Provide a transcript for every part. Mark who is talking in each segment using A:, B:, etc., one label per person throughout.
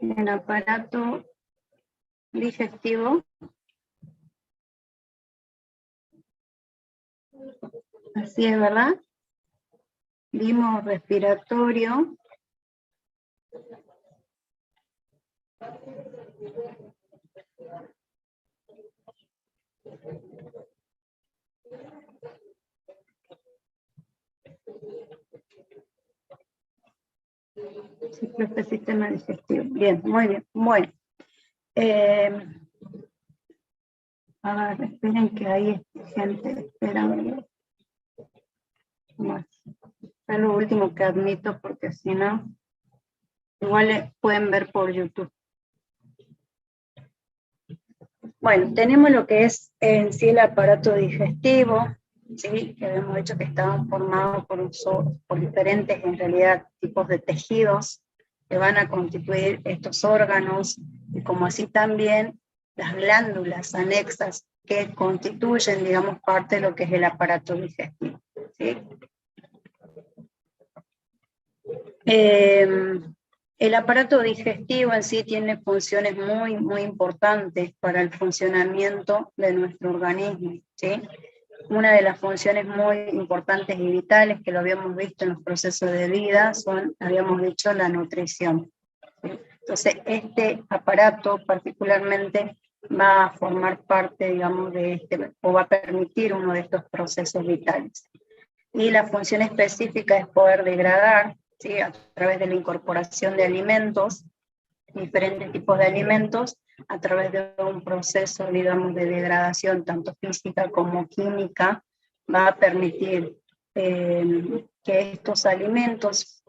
A: en el aparato digestivo. Así es, ¿verdad? Vimos respiratorio. Sí, profe, sistema digestivo. Bien, muy bien. Bueno. A ver, esperen que hay gente esperando. Más. Es lo último que admito porque si no, igual pueden ver por YouTube. Bueno, tenemos lo que es en sí el aparato digestivo, ¿sí? Que hemos dicho que estaban formados por diferentes, en realidad, tipos de tejidos que van a constituir estos órganos, y como así también las glándulas anexas que constituyen, digamos, parte de lo que es el aparato digestivo, ¿sí? El aparato digestivo en sí tiene funciones muy, muy importantes para el funcionamiento de nuestro organismo, ¿sí? Una de las funciones muy importantes y vitales que lo habíamos visto en los procesos de vida son, habíamos dicho, la nutrición, ¿sí? Entonces, este aparato particularmente va a formar parte, digamos, de o va a permitir uno de estos procesos vitales. Y la función específica es poder degradar, ¿sí? A través de la incorporación de alimentos, diferentes tipos de alimentos, a través de un proceso, digamos, de degradación, tanto física como química, va a permitir que estos alimentos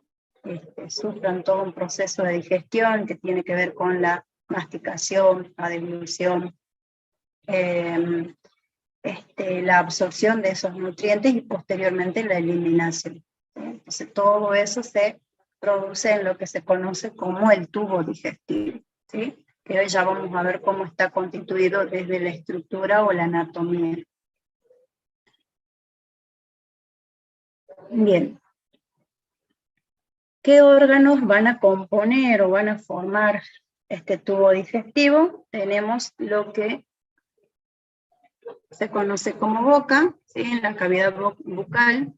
A: sufran todo un proceso de digestión que tiene que ver con la masticación, la deglución, la absorción de esos nutrientes y posteriormente la eliminación. Entonces todo eso se produce en lo que se conoce como el tubo digestivo, ¿sí? Que hoy ya vamos a ver cómo está constituido desde la estructura o la anatomía. Bien. ¿Qué órganos van a componer o van a formar este tubo digestivo? Tenemos lo que se conoce como boca, ¿sí? En la cavidad bucal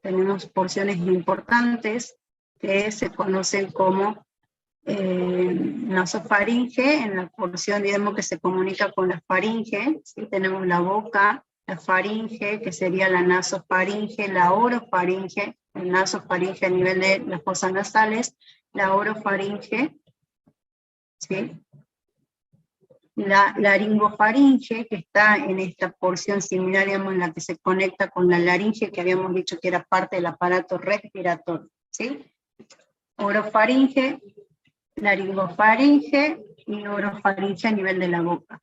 A: tenemos porciones importantes que se conocen como nasofaringe, en la porción, digamos, que se comunica con la faringe, ¿sí? Tenemos la boca, la faringe, que sería la nasofaringe, la orofaringe, el nasofaringe a nivel de las fosas nasales, la orofaringe, ¿sí? La laringofaringe, que está en esta porción similar, digamos, en la que se conecta con la laringe, que habíamos dicho que era parte del aparato respiratorio, ¿sí? Orofaringe, laringofaringe y orofaringe a nivel de la boca.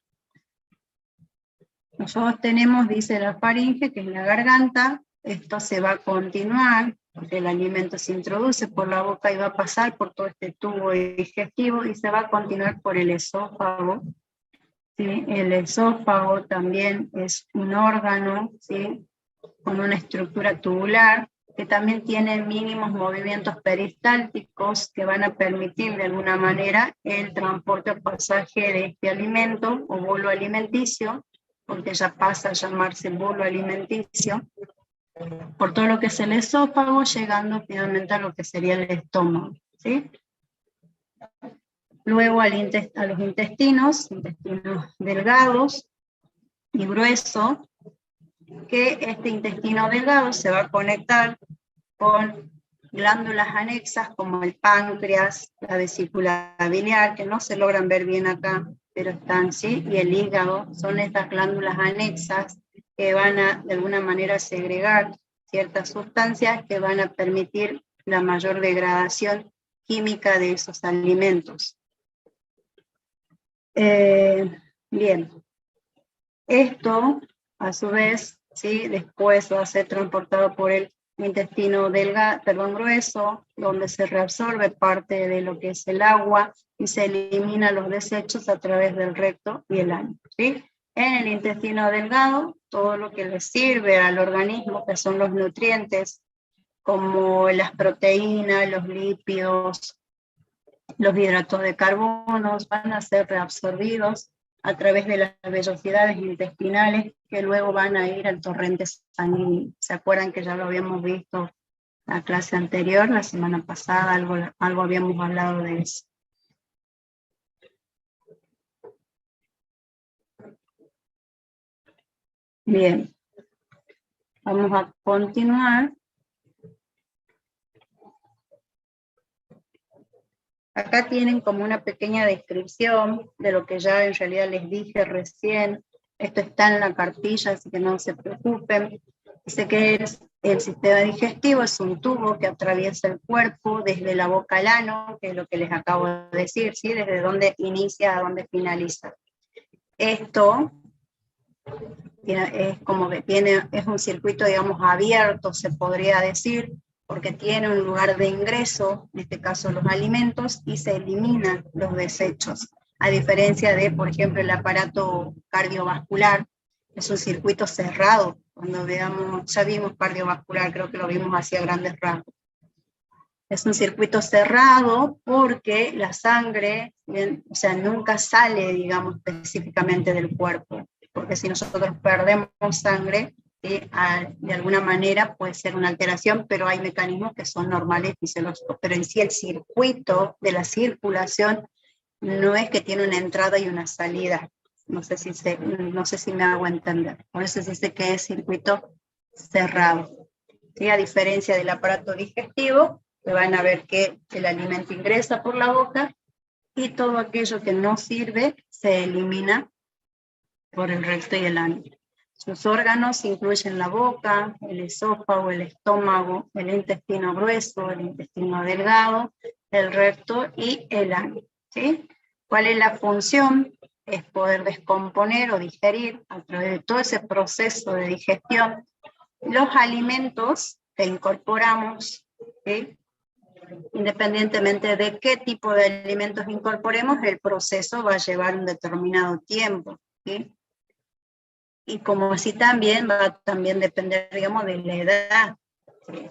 A: Nosotros tenemos, dice la faringe, que es la garganta. Esto se va a continuar, porque el alimento se introduce por la boca y va a pasar por todo este tubo digestivo y se va a continuar por el esófago. ¿Sí? El esófago también es un órgano, ¿sí? Con una estructura tubular, que también tiene mínimos movimientos peristálticos que van a permitir de alguna manera el transporte o pasaje de este alimento o bolo alimenticio, porque ya pasa a llamarse bolo alimenticio, por todo lo que es el esófago, llegando finalmente a lo que sería el estómago, ¿sí? Luego a los intestinos delgados y gruesos, que este intestino delgado se va a conectar con glándulas anexas como el páncreas, la vesícula biliar, que no se logran ver bien acá, pero están, ¿sí? Y el hígado, son estas glándulas anexas que van a, de alguna manera, segregar ciertas sustancias que van a permitir la mayor degradación química de esos alimentos. Bien, esto a su vez, ¿sí? Después va a ser transportado por el intestino grueso, donde se reabsorbe parte de lo que es el agua y se elimina los desechos a través del recto y el ano, ¿sí? En el intestino delgado, todo lo que le sirve al organismo, que son los nutrientes, como las proteínas, los lípidos, Los hidratos de carbono van a ser reabsorbidos a través de las vellosidades intestinales que luego van a ir al torrente sanguíneo. ¿Se acuerdan que ya lo habíamos visto la clase anterior, la semana pasada, algo habíamos hablado de eso? Bien, vamos a continuar. Acá tienen como una pequeña descripción de lo que ya en realidad les dije recién. Esto está en la cartilla, así que no se preocupen. Dice que el sistema digestivo es un tubo que atraviesa el cuerpo desde la boca al ano, que es lo que les acabo de decir, ¿sí? Desde dónde inicia a dónde finaliza. Esto es como que es un circuito, digamos, abierto, se podría decir, porque tiene un lugar de ingreso, en este caso los alimentos, y se eliminan los desechos. A diferencia de, por ejemplo, el aparato cardiovascular, es un circuito cerrado. Cuando veamos, ya vimos cardiovascular, creo que lo vimos hacia grandes rasgos. Es un circuito cerrado porque la sangre, o sea, nunca sale, digamos, específicamente del cuerpo. Porque si nosotros perdemos sangre, de alguna manera puede ser una alteración, pero hay mecanismos que son normales fisiológicos. Pero en sí el circuito de la circulación no es que tiene una entrada y una salida. No sé si me hago entender. Por eso se dice que es circuito cerrado. ¿Sí? A diferencia del aparato digestivo, que van a ver que el alimento ingresa por la boca y todo aquello que no sirve se elimina por el recto y el ano. Sus órganos incluyen la boca, el esófago, el estómago, el intestino grueso, el intestino delgado, el recto y el ano. ¿Sí? ¿Cuál es la función? Es poder descomponer o digerir a través de todo ese proceso de digestión los alimentos que incorporamos, ¿sí? Independientemente de qué tipo de alimentos incorporemos, el proceso va a llevar un determinado tiempo, ¿sí? Y como así también va a también depender, digamos, de la edad, ¿sí?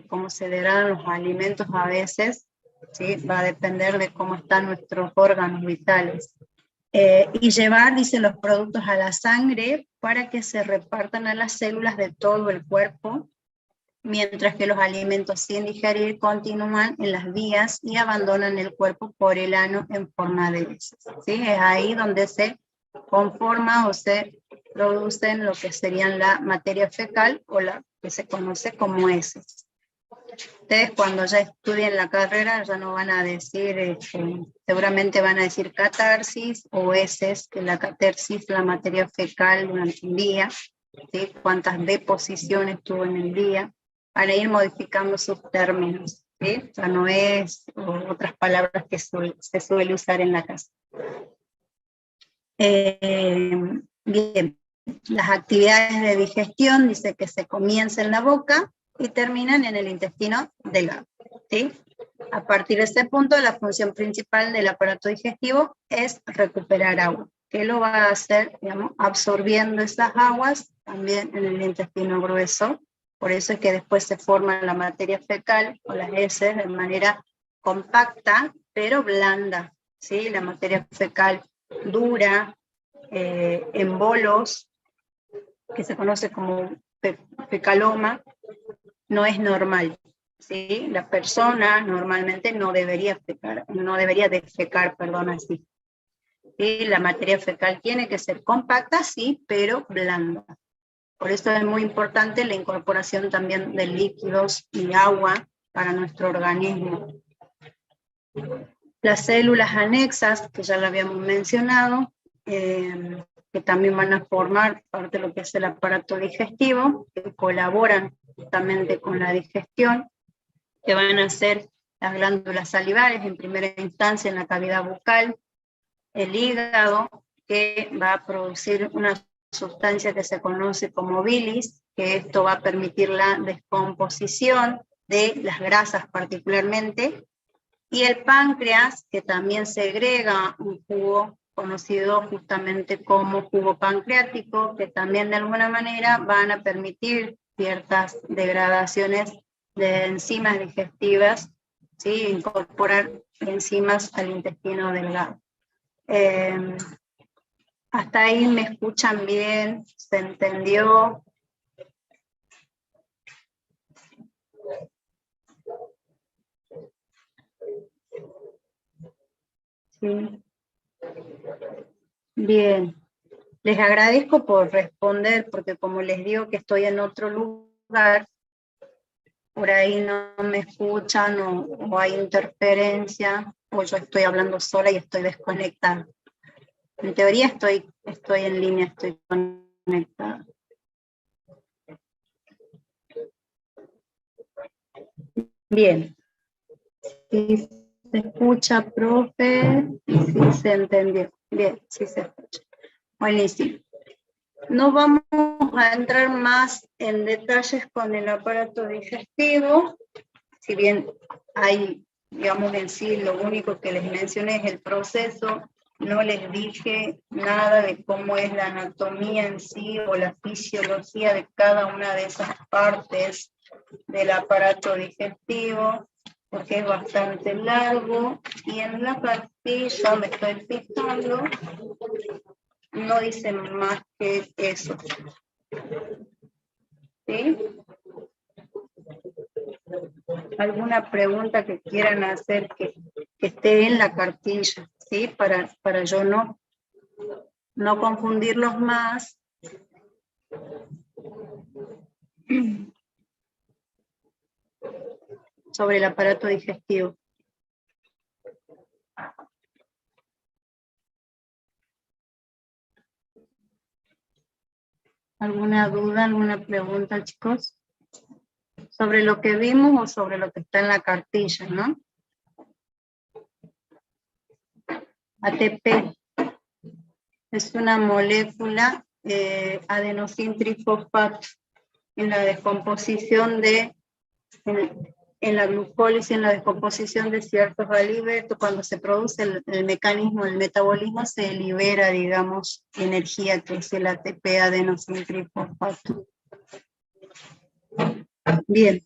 A: Cómo se degradan los alimentos a veces, ¿sí? Va a depender de cómo están nuestros órganos vitales. Y llevar, dice, los productos a la sangre para que se repartan a las células de todo el cuerpo, mientras que los alimentos sin digerir continúan en las vías y abandonan el cuerpo por el ano en forma de heces. ¿Sí? Es ahí donde se conforma o se producen lo que serían la materia fecal o la que se conoce como heces. Ustedes cuando ya estudien la carrera ya no van a decir, seguramente van a decir catarsis o heces, que la catarsis, la materia fecal durante un día, ¿sí? Cuántas deposiciones tuvo en el día, para ir modificando sus términos, ¿sí? O sea, no es otras palabras que se suele usar en la casa. Bien, las actividades de digestión dice que se comienza en la boca y terminan en el intestino delgado, ¿sí? A partir de este punto, la función principal del aparato digestivo es recuperar agua, que lo va a hacer, digamos, absorbiendo esas aguas también en el intestino grueso. Por eso es que después se forma la materia fecal o las heces de manera compacta, pero blanda, ¿sí? La materia fecal dura, en bolos, que se conoce como fecaloma, no es normal. ¿Sí? La persona normalmente no debería defecar, así. ¿Sí? La materia fecal tiene que ser compacta, sí, pero blanda. Por eso es muy importante la incorporación también de líquidos y agua para nuestro organismo. Las células anexas, que ya lo habíamos mencionado, que también van a formar parte de lo que es el aparato digestivo, que colaboran justamente con la digestión, que van a ser las glándulas salivares en primera instancia en la cavidad bucal, el hígado, que va a producir una sustancia que se conoce como bilis, que esto va a permitir la descomposición de las grasas particularmente, y el páncreas, que también segrega un jugo conocido justamente como jugo pancreático, que también de alguna manera van a permitir ciertas degradaciones de enzimas digestivas, ¿sí? Incorporar enzimas al intestino delgado. Hasta ahí me escuchan bien, ¿se entendió? Sí. Bien. Les agradezco por responder, porque como les digo que estoy en otro lugar, por ahí no me escuchan o hay interferencia, o yo estoy hablando sola y estoy desconectada. En teoría estoy en línea, estoy conectada. Bien. Si se escucha, profe, si se entendió. Bien, si se escucha. Buenísimo. No vamos a entrar más en detalles con el aparato digestivo, si bien hay, digamos en sí, lo único que les mencioné es el proceso, no les dije nada de cómo es la anatomía en sí o la fisiología de cada una de esas partes del aparato digestivo, porque es bastante largo, y en la cartilla me estoy fijando, no dice más que eso. ¿Sí? ¿Alguna pregunta que quieran hacer que esté en la cartilla? ¿Sí? Para yo no confundirlos más. Sobre el aparato digestivo. ¿Alguna duda, alguna pregunta, chicos? Sobre lo que vimos o sobre lo que está en la cartilla, ¿no? ATP es una molécula adenosintrifosfato en la descomposición en la glucólisis, en la descomposición de ciertos alimentos, cuando se produce el mecanismo del metabolismo, se libera, digamos, energía, que es el ATP adenosintrifosfato. Bien,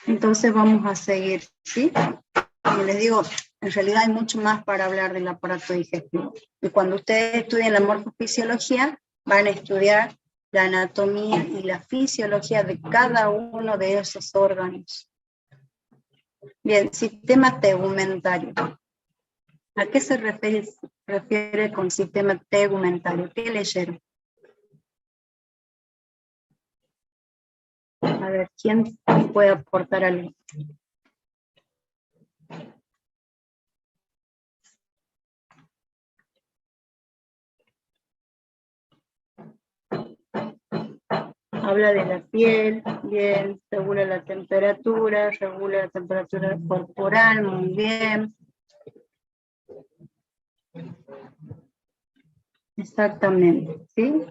A: entonces vamos a seguir, ¿sí? Como les digo, en realidad hay mucho más para hablar del aparato digestivo. Y cuando ustedes estudien la morfofisiología, van a estudiar la anatomía y la fisiología de cada uno de esos órganos. Bien, sistema tegumentario. ¿A qué se refiere con sistema tegumentario? ¿Qué leyeron? A ver, ¿quién puede aportar algo? Habla de la piel, bien, regula la temperatura corporal, muy bien. Exactamente, ¿sí?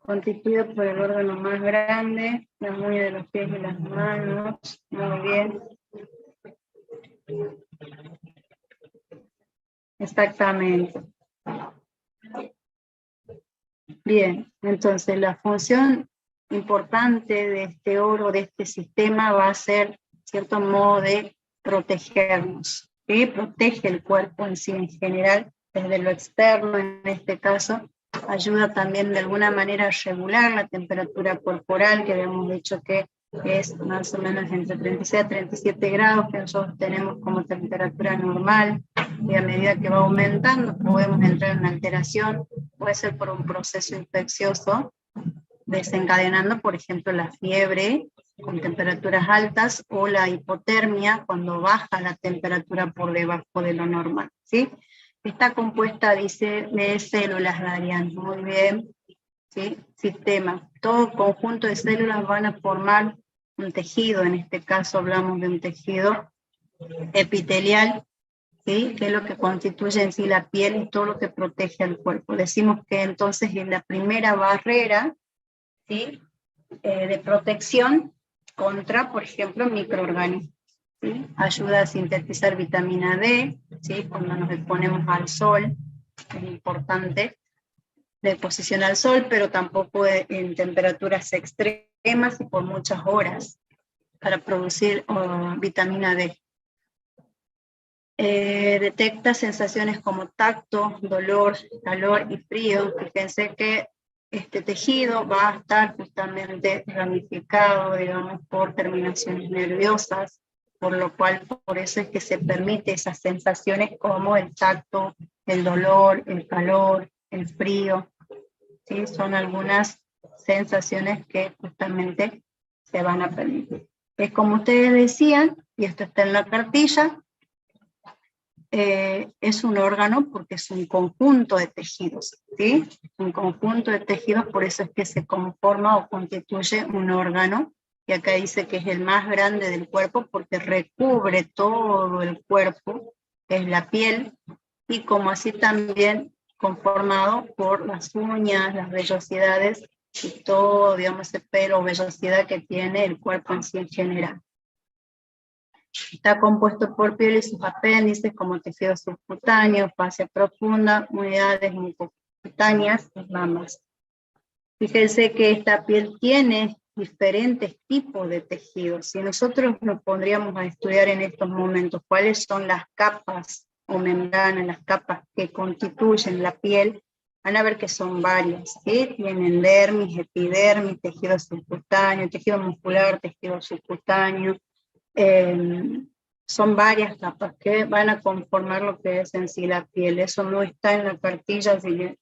A: Constituido por el órgano más grande, las uñas de los pies y las manos, muy bien. Exactamente. Bien, entonces la función importante de este órgano, de este sistema, va a ser, cierto modo, de protegernos, ¿sí? Protege el cuerpo en sí en general, desde lo externo en este caso, ayuda también de alguna manera a regular la temperatura corporal, que habíamos dicho que es más o menos entre 36 a 37 grados, que nosotros tenemos como temperatura normal, y a medida que va aumentando podemos entrar en una alteración, puede ser por un proceso infeccioso, desencadenando, por ejemplo, la fiebre con temperaturas altas o la hipotermia cuando baja la temperatura por debajo de lo normal, ¿sí? Está compuesta, dice, de células radiantes, muy bien, ¿sí? Sistema. Todo conjunto de células van a formar un tejido, en este caso hablamos de un tejido epitelial, ¿sí? Que es lo que constituye en sí la piel y todo lo que protege al cuerpo. Decimos que entonces es la primera barrera, ¿sí? De protección contra, por ejemplo, microorganismos. ¿Sí? Ayuda a sintetizar vitamina D, ¿sí? Cuando nos exponemos al sol, es importante la exposición al sol, pero tampoco en temperaturas extremas y por muchas horas. para producir vitamina D. Detecta sensaciones como tacto, dolor, calor y frío. Fíjense que este tejido va a estar justamente ramificado, digamos, por terminaciones nerviosas, por lo cual, por eso es que se permite esas sensaciones como el tacto, el dolor, el calor, el frío, ¿sí? Son algunas sensaciones que justamente se van a permitir. Es como ustedes decían, y esto está en la cartilla, es un órgano porque es un conjunto de tejidos, ¿sí? Un conjunto de tejidos, por eso es que se conforma o constituye un órgano, y acá dice que es el más grande del cuerpo porque recubre todo el cuerpo, es la piel, y como así también conformado por las uñas, las vellosidades, y todo, digamos, ese pelo o vellosidad que tiene el cuerpo en sí en general. Está compuesto por piel y sus apéndices como tejido subcutáneo, fascia profunda, unidades mucocutáneas y mamas. Fíjense que esta piel tiene diferentes tipos de tejidos. Si nosotros nos pondríamos a estudiar en estos momentos cuáles son las capas o membranas, las capas que constituyen la piel, van a ver que son varias, ¿sí? Tienen dermis, epidermis, tejido subcutáneo, tejido muscular, tejido subcutáneo. Son varias capas que van a conformar lo que es en sí la piel. Eso no está en la cartilla, así que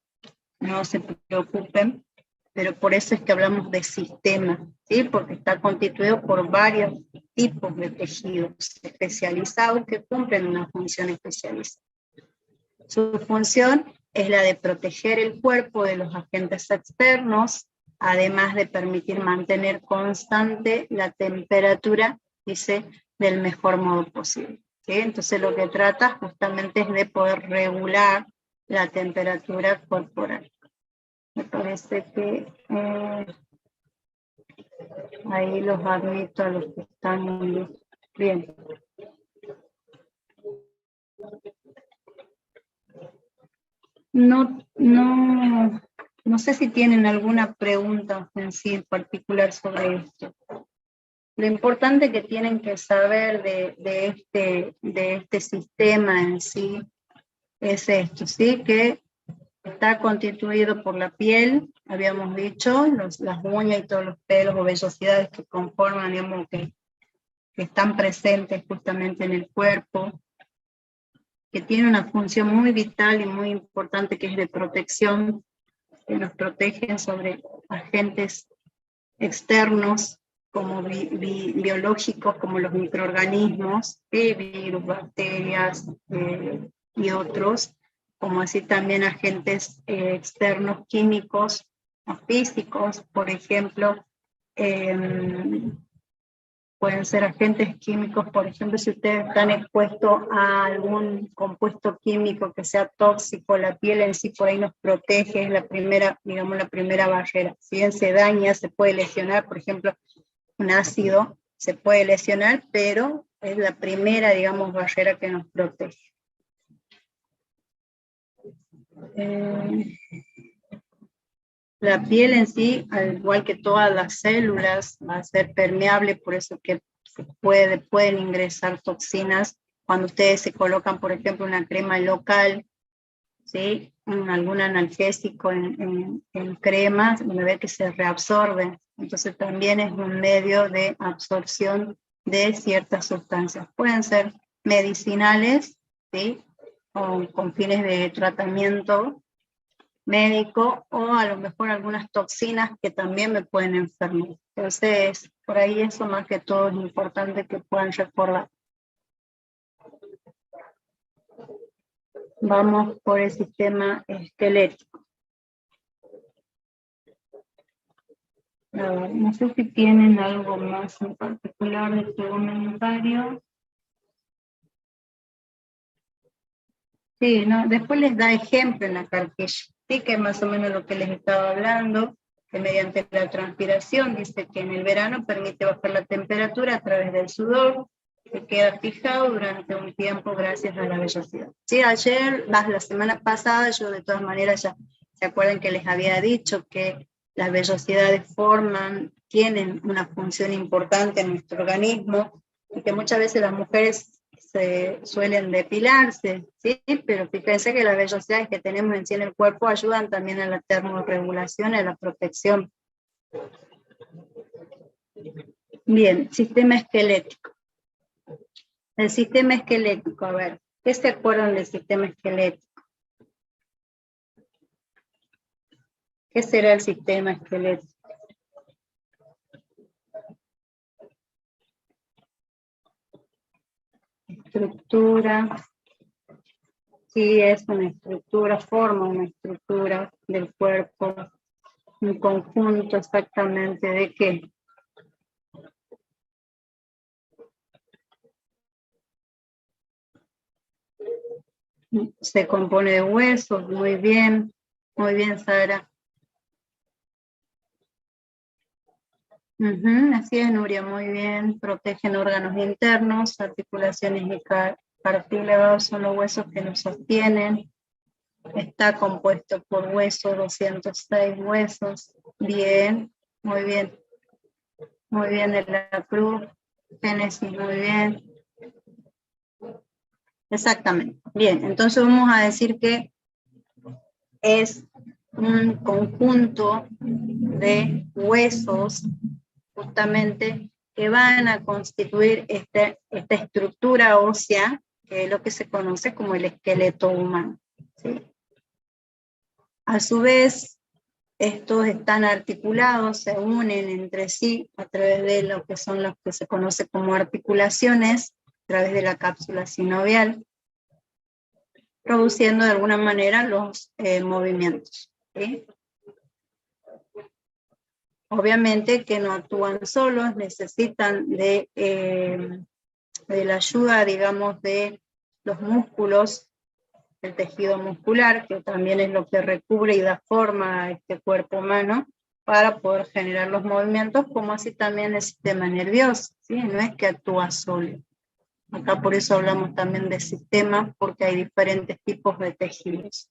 A: no se preocupen, pero por eso es que hablamos de sistema, ¿sí? Porque está constituido por varios tipos de tejidos especializados que cumplen una función especializada. Su función es la de proteger el cuerpo de los agentes externos, además de permitir mantener constante la temperatura, dice, del mejor modo posible, ¿sí? Entonces lo que trata justamente es de poder regular la temperatura corporal. Me parece que ahí los admito a los que están bien. No sé si tienen alguna pregunta en sí en particular sobre esto. Lo importante que tienen que saber de este sistema en sí es esto, ¿sí? Que está constituido por la piel, habíamos dicho, las uñas y todos los pelos o vellosidades que conforman, digamos, que están presentes justamente en el cuerpo, que tiene una función muy vital y muy importante que es de protección, que nos protegen sobre agentes externos como biológicos, como los microorganismos, virus, bacterias y otros, como así también agentes externos químicos o físicos, por ejemplo, pueden ser agentes químicos, por ejemplo, si ustedes están expuestos a algún compuesto químico que sea tóxico, la piel en sí por ahí nos protege, es la primera, digamos, la primera barrera. Si bien se daña, se puede lesionar, por ejemplo, un ácido se puede lesionar, pero es la primera, digamos, barrera que nos protege. La piel en sí, al igual que todas las células, va a ser permeable, por eso que pueden ingresar toxinas cuando ustedes se colocan, por ejemplo, una crema local, ¿sí? Algún analgésico en cremas, van a ver que se reabsorbe. Entonces también es un medio de absorción de ciertas sustancias. Pueden ser medicinales, ¿sí? O con fines de tratamiento médico, o a lo mejor algunas toxinas que también me pueden enfermar. Entonces, por ahí eso más que todo es importante que puedan recordar. Vamos por el sistema esquelético. No sé si tienen algo más en particular de este comentario. Sí, no, después les da ejemplo en la cartilla, sí, que es más o menos lo que les estaba hablando, que mediante la transpiración, dice que en el verano permite bajar la temperatura a través del sudor, que queda fijado durante un tiempo gracias a la vellosidad. Sí, ayer, la semana pasada, yo de todas maneras ya se acuerdan que les había dicho que las vellosidades tienen una función importante en nuestro organismo, y que muchas veces las mujeres se suelen depilarse, ¿sí? Pero fíjense que las vellosidades que tenemos en sí en el cuerpo ayudan también a la termorregulación, a la protección. Bien, sistema esquelético. El sistema esquelético, a ver, ¿qué se acuerdan del sistema esquelético? ¿Qué será el sistema esquelético? Estructura. Sí, es una estructura, forma una estructura del cuerpo, un conjunto exactamente de qué. Se compone de huesos, muy bien, Sara. Así es, Nuria, muy bien. Protegen órganos internos, articulaciones y cartílagos son los huesos que nos sostienen. Está compuesto por huesos, 206 huesos. Bien, muy bien. Muy bien, de la cruz. Génesis, muy bien. Exactamente. Bien, entonces vamos a decir que es un conjunto de huesos justamente que van a constituir esta estructura ósea, que es lo que se conoce como el esqueleto humano, ¿sí? A su vez, estos están articulados, se unen entre sí a través de lo que son los que se conoce como articulaciones, a través de la cápsula sinovial, produciendo de alguna manera los movimientos, ¿sí? Obviamente que no actúan solos, necesitan de la ayuda, digamos, de los músculos, el tejido muscular, que también es lo que recubre y da forma a este cuerpo humano, para poder generar los movimientos, como así también el sistema nervioso, ¿sí? No es que actúa solo. Acá por eso hablamos también de sistemas, porque hay diferentes tipos de tejidos.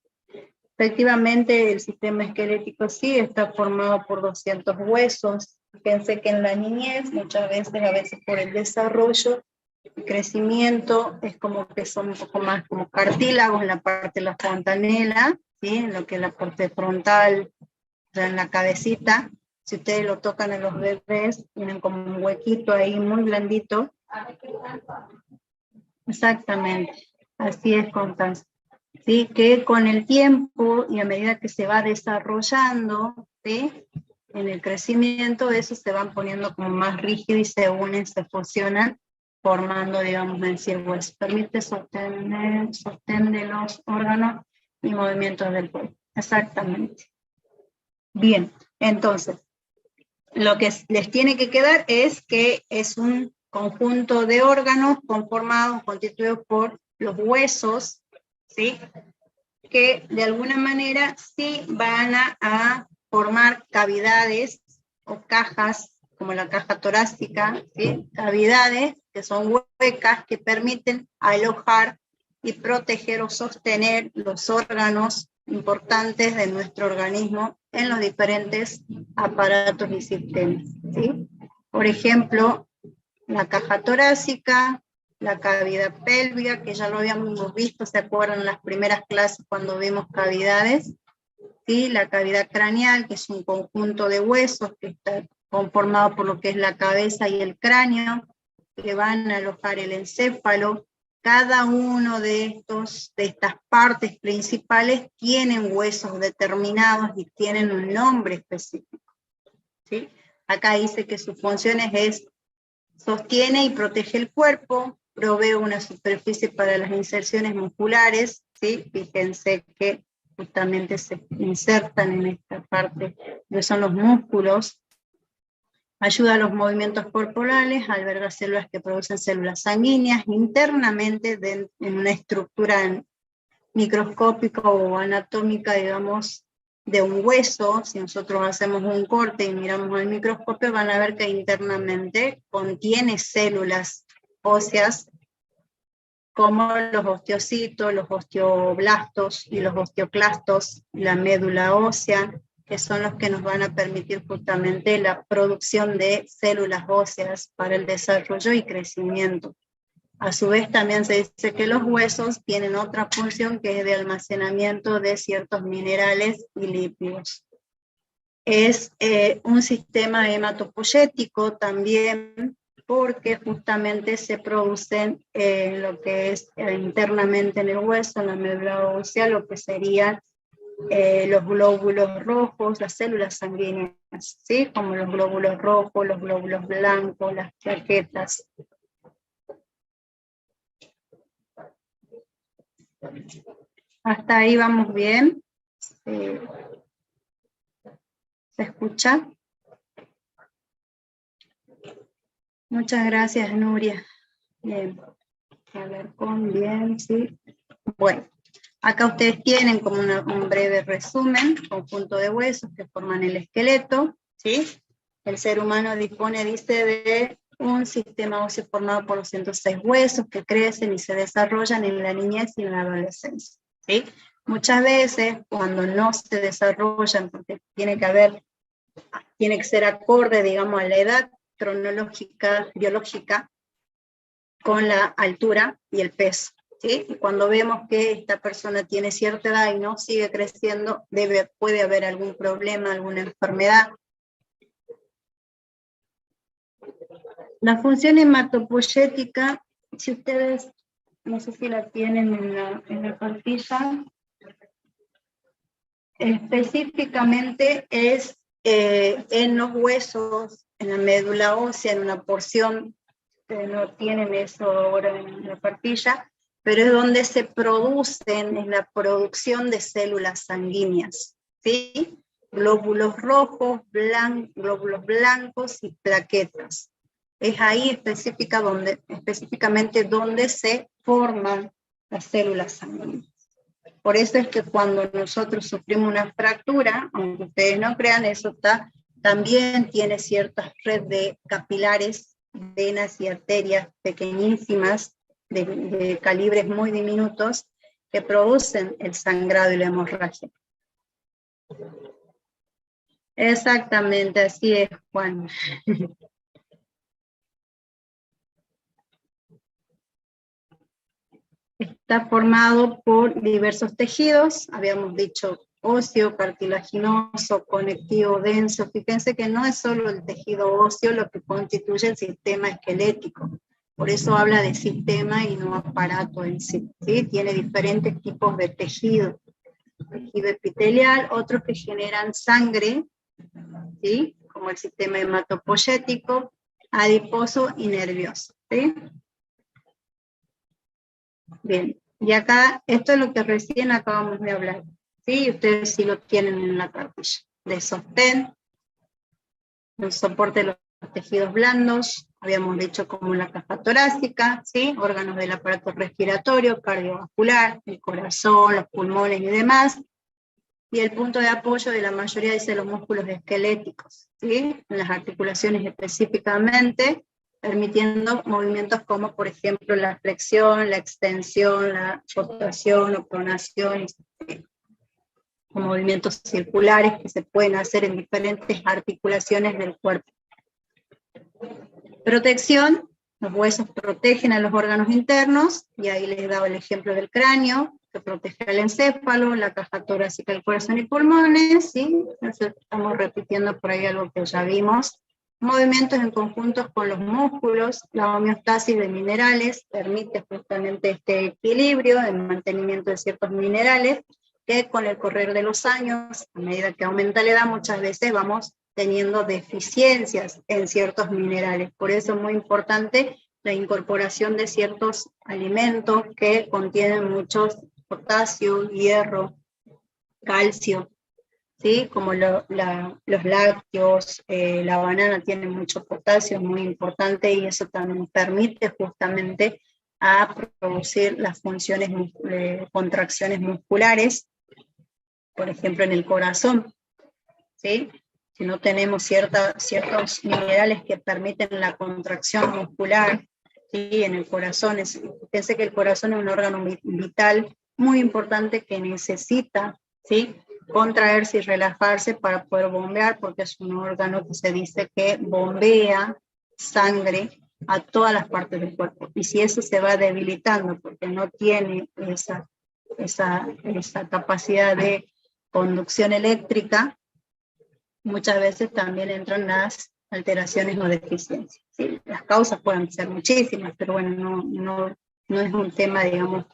A: Efectivamente, el sistema esquelético sí está formado por 200 huesos. Fíjense que en la niñez, muchas veces, a veces por el desarrollo, el crecimiento, es como que son un poco más como cartílagos en la parte de la fontanela, ¿sí? En lo que es la parte frontal, ya en la cabecita. Si ustedes lo tocan a los bebés, tienen como un huequito ahí muy blandito. Exactamente, así es, Constanza. ¿Sí? Que con el tiempo y a medida que se va desarrollando, ¿sí? En el crecimiento, esos se van poniendo como más rígidos y se unen, se fusionan, formando, digamos, el hueso. Permite sostén de los órganos y movimientos del cuerpo. Exactamente. Bien, entonces, lo que les tiene que quedar es que es un conjunto de órganos conformados, constituidos por los huesos, ¿sí? Que de alguna manera sí van a formar cavidades o cajas, como la caja torácica, ¿sí? Cavidades que son huecas que permiten alojar y proteger o sostener los órganos importantes de nuestro organismo en los diferentes aparatos y sistemas, ¿sí? Por ejemplo, la caja torácica, la cavidad pélvica, que ya lo habíamos visto, ¿se acuerdan en las primeras clases cuando vimos cavidades? ¿Sí? La cavidad craneal, que es un conjunto de huesos que está conformado por lo que es la cabeza y el cráneo, que van a alojar el encéfalo. Cada uno de estas partes principales tienen huesos determinados y tienen un nombre específico, ¿sí? Acá dice que sus funciones es sostiene y protege el cuerpo, provee una superficie para las inserciones musculares, ¿sí? Fíjense que justamente se insertan en esta parte que son los músculos, ayuda a los movimientos corporales, alberga células que producen células sanguíneas internamente en una estructura microscópica o anatómica, digamos, de un hueso. Si nosotros hacemos un corte y miramos al microscopio, van a ver que internamente contiene células óseas como los osteocitos, los osteoblastos y los osteoclastos, la médula ósea, que son los que nos van a permitir justamente la producción de células óseas para el desarrollo y crecimiento. A su vez también se dice que los huesos tienen otra función que es de almacenamiento de ciertos minerales y lípidos. Es un sistema hematopoyético también, porque justamente se producen lo que es internamente en el hueso, en la médula ósea, lo que serían los glóbulos rojos, las células sanguíneas, ¿sí? Como los glóbulos rojos, los glóbulos blancos, las plaquetas. Hasta ahí vamos bien. ¿Se escucha? Muchas gracias, Nuria. Bien. A ver, bien, sí. Bueno, acá ustedes tienen como un breve resumen, conjunto de huesos que forman el esqueleto, ¿sí? El ser humano dispone, dice, de un sistema óseo formado por 206 huesos que crecen y se desarrollan en la niñez y en la adolescencia, ¿sí? Muchas veces, cuando no se desarrollan, porque tiene que ser acorde, digamos, a la edad cronológica, biológica, con la altura y el peso, ¿sí? Y cuando vemos que esta persona tiene cierta edad y no sigue creciendo, puede haber algún problema, alguna enfermedad. La función hematopoyética, si ustedes, no sé si la tienen en la cartilla, específicamente es en los huesos, en la médula ósea, en una porción, no tienen eso ahora en la cartilla, pero es donde se producen, en la producción de células sanguíneas, ¿sí? Glóbulos rojos, glóbulos blancos y plaquetas. Es ahí específicamente donde se forman las células sanguíneas. Por eso es que cuando nosotros sufrimos una fractura, aunque ustedes no crean, eso también tiene ciertas redes de capilares, venas y arterias pequeñísimas, de calibres muy diminutos, que producen el sangrado y la hemorragia. Exactamente, así es, Juan. Está formado por diversos tejidos, habíamos dicho óseo, cartilaginoso, conectivo, denso. Fíjense que no es solo el tejido óseo lo que constituye el sistema esquelético. Por eso habla de sistema y no aparato en sí, ¿sí? Tiene diferentes tipos de tejido. Tejido epitelial, otros que generan sangre, ¿sí? Como el sistema hematopoyético, adiposo y nervioso, ¿sí? Bien, y acá, esto es lo que recién acabamos de hablar, ¿sí? Ustedes sí lo tienen en la cartilla. De sostén, el soporte de los tejidos blandos, habíamos dicho como la caja torácica, ¿sí? Órganos del aparato respiratorio, cardiovascular, el corazón, los pulmones y demás, y el punto de apoyo de la mayoría de los músculos esqueléticos, ¿sí? En las articulaciones específicamente, permitiendo movimientos como, por ejemplo, la flexión, la extensión, la rotación o pronación, o movimientos circulares que se pueden hacer en diferentes articulaciones del cuerpo. Protección, los huesos protegen a los órganos internos, y ahí les he dado el ejemplo del cráneo, que protege al encéfalo, la caja torácica, el corazón y pulmones, ¿sí? Estamos repitiendo por ahí algo que ya vimos. Movimientos en conjuntos con los músculos, la homeostasis de minerales, permite justamente este equilibrio, el mantenimiento de ciertos minerales, que con el correr de los años, a medida que aumenta la edad, muchas veces vamos teniendo deficiencias en ciertos minerales. Por eso es muy importante la incorporación de ciertos alimentos que contienen muchos potasio, hierro, calcio, ¿sí? Como los lácteos, la banana tiene mucho potasio, es muy importante, y eso también permite justamente a producir las funciones, contracciones musculares, por ejemplo en el corazón, ¿sí? Si no tenemos ciertos minerales que permiten la contracción muscular, ¿sí? En el corazón, fíjense que el corazón es un órgano vital muy importante que necesita, ¿sí? contraerse y relajarse para poder bombear, porque es un órgano que se dice que bombea sangre a todas las partes del cuerpo. Y si eso se va debilitando porque no tiene esa capacidad de conducción eléctrica, muchas veces también entran las alteraciones o deficiencias. ¿Sí? Las causas pueden ser muchísimas, pero bueno, no es un tema, digamos,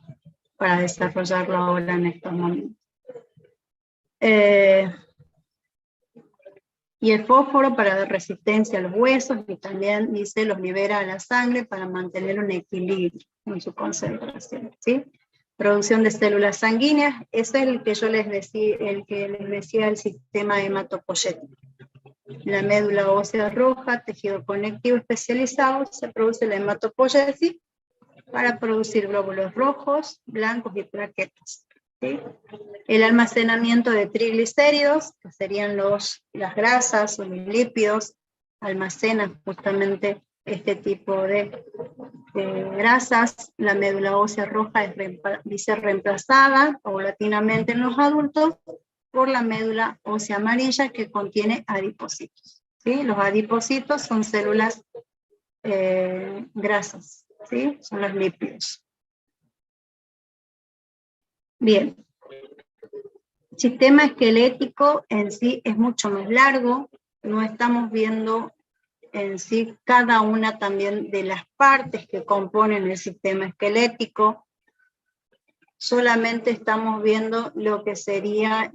A: para desarrollarlo ahora en estos momentos. Y el fósforo para dar resistencia a los huesos, y también dice los libera a la sangre para mantener un equilibrio en su concentración, ¿sí? Producción de células sanguíneas, ese es el que yo les decía, el sistema hematopoyético. La médula ósea roja, tejido conectivo especializado, se produce la hematopoiesis para producir glóbulos rojos, blancos y plaquetas. ¿Sí? El almacenamiento de triglicéridos, que serían las grasas o los lípidos, almacenan justamente este tipo de grasas. La médula ósea roja dice reemplazada paulatinamente en los adultos por la médula ósea amarilla que contiene adipocitos. ¿Sí? Los adipocitos son células grasas, ¿sí? Son los lípidos. Bien. El sistema esquelético en sí es mucho más largo, no estamos viendo en sí cada una también de las partes que componen el sistema esquelético, solamente estamos viendo lo que sería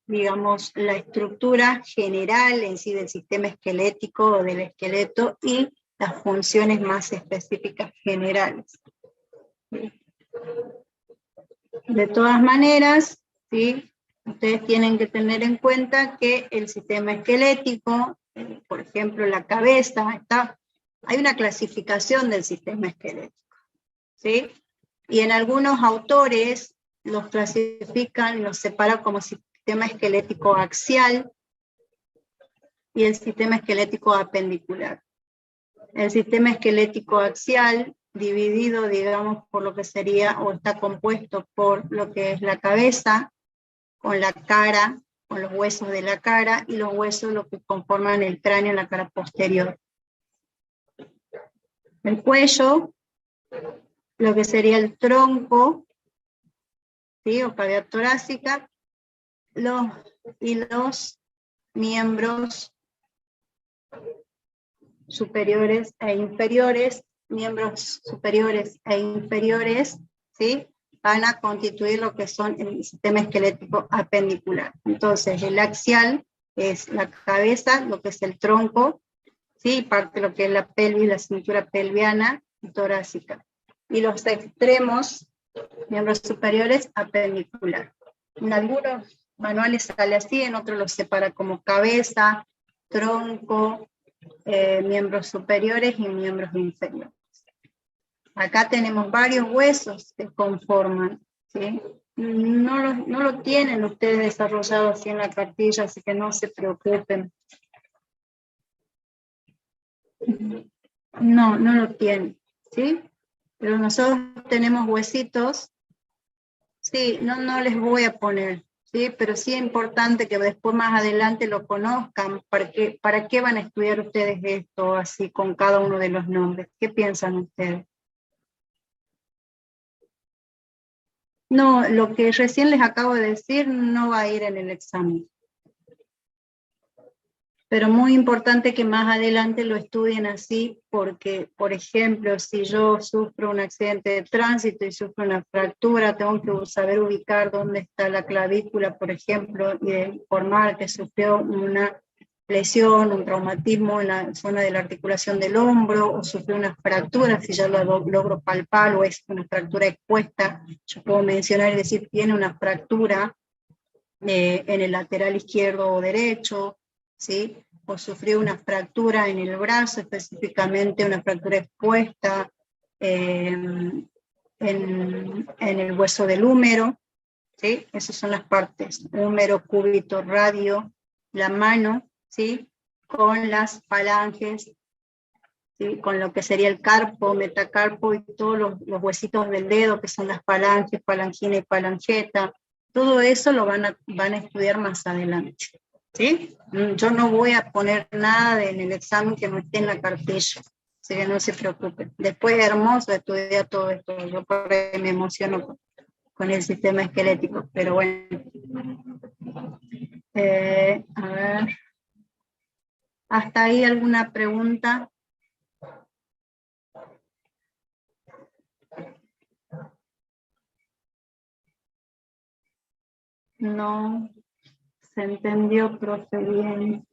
A: digamos, la estructura general en sí del sistema esquelético o del esqueleto y las funciones más específicas generales. De todas maneras, ¿sí? Ustedes tienen que tener en cuenta que el sistema esquelético, por ejemplo, la cabeza, hay una clasificación del sistema esquelético, ¿sí? Y en algunos autores los clasifican, los separan como sistema esquelético axial y el sistema esquelético apendicular. El sistema esquelético axial, dividido, digamos, por lo que sería, o está compuesto por lo que es la cabeza, con la cara, con los huesos de la cara, y los huesos lo que conforman el cráneo en la cara posterior. El cuello, lo que sería el tronco, ¿sí? O cavidad torácica, y los miembros superiores e inferiores, miembros superiores e inferiores, ¿sí? Van a constituir lo que son el sistema esquelético apendicular. Entonces, el axial es la cabeza, lo que es el tronco, ¿sí? Parte de lo que es la pelvis, la cintura pelviana y torácica. Y los extremos, miembros superiores, apendicular. En algunos manuales sale así, en otros los separa como cabeza, tronco, miembros superiores y miembros inferiores. Acá tenemos varios huesos que conforman, ¿sí? No lo tienen ustedes desarrollado así en la cartilla, así que no se preocupen. No lo tienen, ¿sí? Pero nosotros tenemos huesitos, sí, no les voy a poner, ¿sí? Pero sí es importante que después más adelante lo conozcan. ¿Para qué van a estudiar ustedes esto así con cada uno de los nombres? ¿Qué piensan ustedes? No, lo que recién les acabo de decir no va a ir en el examen. Pero muy importante que más adelante lo estudien así, porque, por ejemplo, si yo sufro un accidente de tránsito y sufro una fractura, tengo que saber ubicar dónde está la clavícula, por ejemplo, y informar que sufrió una lesión, un traumatismo en la zona de la articulación del hombro, o sufrió una fractura, si ya lo logro palpar, o es una fractura expuesta, yo puedo mencionar y decir, tiene una fractura en el lateral izquierdo o derecho, ¿sí? O sufrió una fractura en el brazo, específicamente una fractura expuesta en el hueso del húmero, ¿sí? Esas son las partes, húmero, cúbito, radio, la mano, ¿sí? Con las falanges ¿sí? Con lo que sería el carpo, metacarpo y todos los huesitos del dedo, que son las falanges, falangina y falangeta. Todo eso lo van a estudiar más adelante. ¿Sí? Yo no voy a poner nada en el examen que no esté en la cartilla, así que no se preocupen. Después es hermoso estudiar todo esto, yo por ahí me emociono con el sistema esquelético, pero bueno. A ver, ¿hasta ahí alguna pregunta? No, se entendió, profe, bien.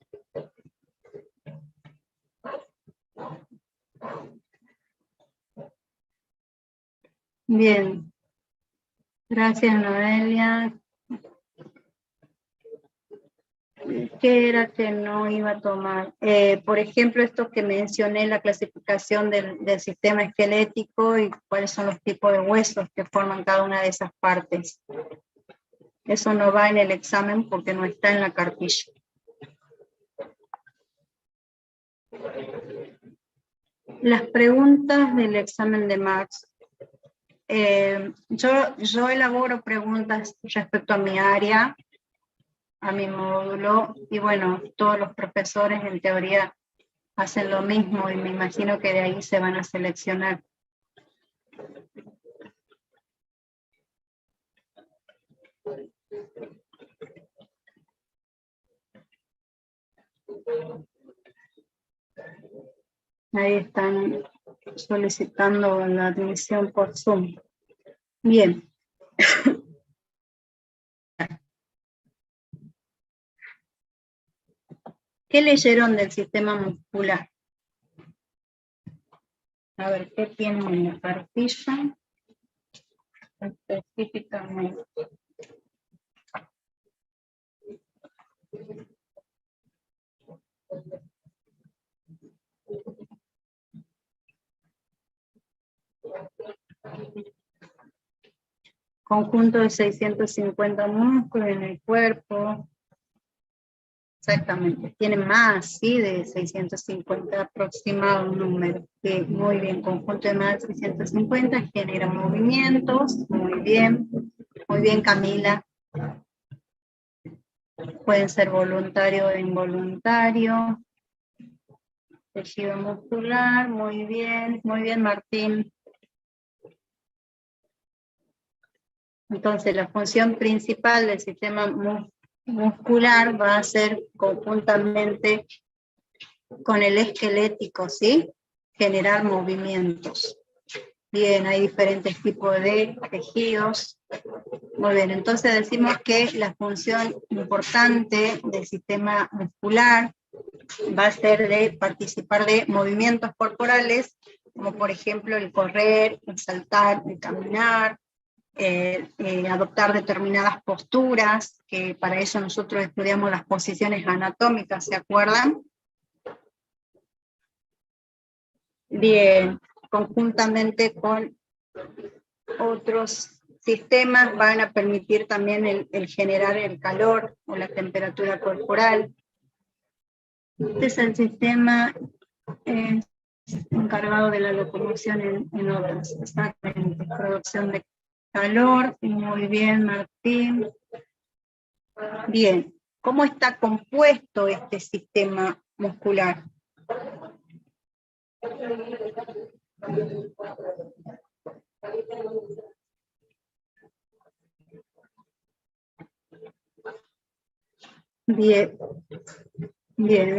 A: Bien, gracias Noelia. ¿Qué era que no iba a tomar? Por ejemplo, esto que mencioné, la clasificación del sistema esquelético y cuáles son los tipos de huesos que forman cada una de esas partes. Eso no va en el examen porque no está en la cartilla. Las preguntas del examen de Max. Yo elaboro preguntas respecto a mi área, a mi módulo, y bueno, todos los profesores en teoría hacen lo mismo y me imagino que de ahí se van a seleccionar. Ahí están solicitando la admisión por Zoom. Bien. ¿Qué leyeron del sistema muscular? A ver, ¿qué tienen en la cartilla? Específicamente. Conjunto de 650 músculos en el cuerpo. Exactamente, tiene más, sí, de 650 aproximado un número. Sí, muy bien, conjunto de más de 650 genera movimientos. Muy bien Camila. Pueden ser voluntario o involuntario. Tejido muscular, muy bien Martín. Entonces la función principal del sistema muscular va a ser conjuntamente con el esquelético, ¿sí? Generar movimientos. Bien, hay diferentes tipos de tejidos. Muy bien, entonces decimos que la función importante del sistema muscular va a ser de participar de movimientos corporales, como por ejemplo el correr, el saltar, el caminar, adoptar determinadas posturas, que para eso nosotros estudiamos las posiciones anatómicas, ¿se acuerdan? Bien, conjuntamente con otros sistemas van a permitir también el generar el calor o la temperatura corporal. Este es el sistema encargado de la locomoción en otras, exactamente, producción de calor. Muy bien, Martín. Bien, ¿cómo está compuesto este sistema muscular? Bien,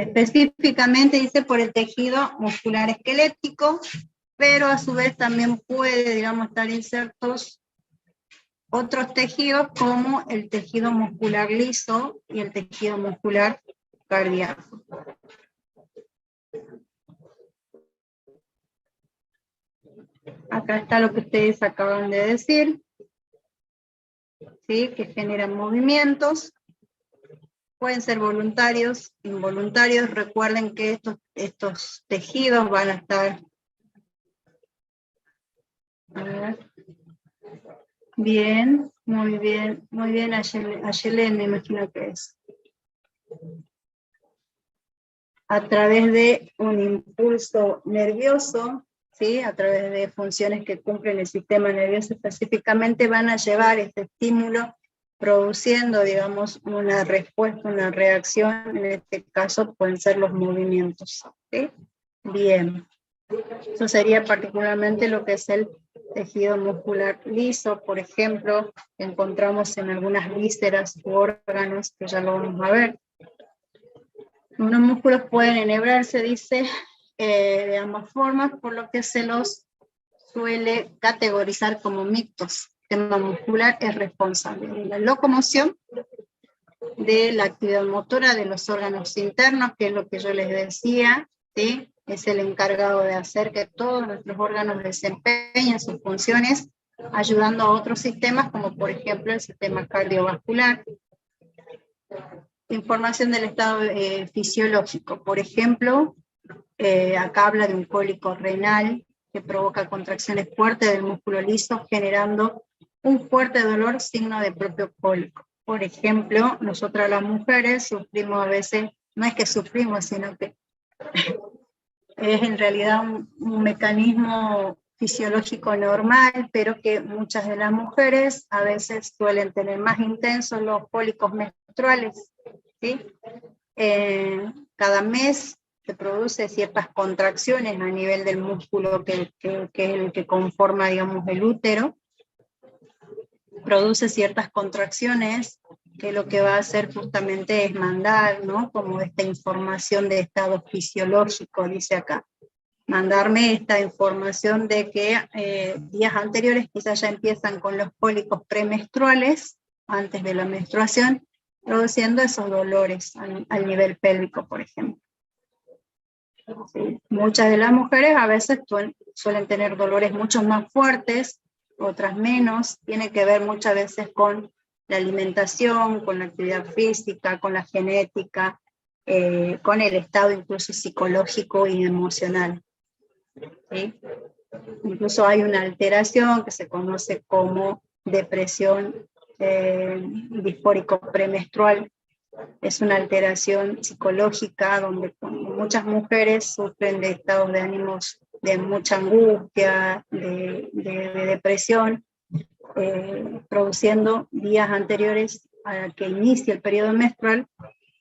A: específicamente dice por el tejido muscular esquelético, pero a su vez también puede, digamos, estar insertos otros tejidos como el tejido muscular liso y el tejido muscular cardíaco. Acá está lo que ustedes acaban de decir, ¿sí? Que generan movimientos. Pueden ser voluntarios, involuntarios. Recuerden que estos tejidos van a estar... A ver. Bien, muy bien, Ayelen me imagino que es. a través de un impulso nervioso, ¿sí? A través de funciones que cumplen el sistema nervioso específicamente, van a llevar este estímulo produciendo, digamos, una respuesta, una reacción. En este caso pueden ser los movimientos, ¿sí? Bien, eso sería particularmente lo que es el tejido muscular liso, por ejemplo, que encontramos en algunas vísceras u órganos, que ya lo vamos a ver. Unos músculos pueden enhebrarse, dice, de ambas formas, por lo que se los suele categorizar como mictos. El sistema muscular es responsable de la locomoción, de la actividad motora de los órganos internos, que es lo que yo les decía, ¿sí? Es el encargado de hacer que todos nuestros órganos desempeñen sus funciones, ayudando a otros sistemas, como por ejemplo el sistema cardiovascular. Información del estado fisiológico, por ejemplo, acá habla de un cólico renal que provoca contracciones fuertes del músculo liso, generando un fuerte dolor, signo de propio cólico. Por ejemplo, nosotras las mujeres sufrimos a veces, no es que sufrimos, sino que es en realidad un mecanismo fisiológico normal, pero que muchas de las mujeres a veces suelen tener más intensos los cólicos menstruales, ¿sí? Cada mes se produce ciertas contracciones a nivel del músculo que es el que conforma, digamos, el útero, produce ciertas contracciones que lo que va a hacer justamente es mandar, ¿no? Como esta información de estado fisiológico, dice acá. Mandarme esta información de que días anteriores quizás ya empiezan con los cólicos premenstruales, antes de la menstruación, produciendo esos dolores al nivel pélvico, por ejemplo. Sí. Muchas de las mujeres a veces suelen tener dolores mucho más fuertes, otras menos. Tiene que ver muchas veces con la alimentación, con la actividad física, con la genética, con el estado incluso psicológico y emocional. ¿Sí? Incluso hay una alteración que se conoce como depresión disfórico premenstrual. Es una alteración psicológica donde muchas mujeres sufren de estados de ánimos de mucha angustia, de depresión, produciendo días anteriores a que inicie el periodo menstrual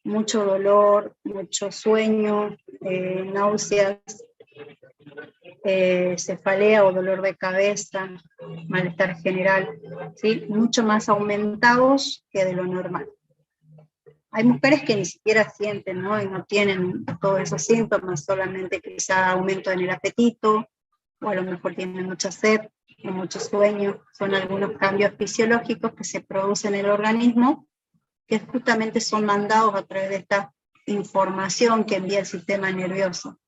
A: mucho dolor, mucho sueño, náuseas, cefalea o dolor de cabeza, malestar general, ¿sí? Mucho más aumentados que de lo normal. Hay mujeres que ni siquiera sienten, ¿no? Y no tienen todos esos síntomas, solamente quizá aumento en el apetito, o a lo mejor tienen mucha sed, o mucho sueño. Son algunos cambios fisiológicos que se producen en el organismo, que justamente son mandados a través de esta información que envía el sistema nervioso.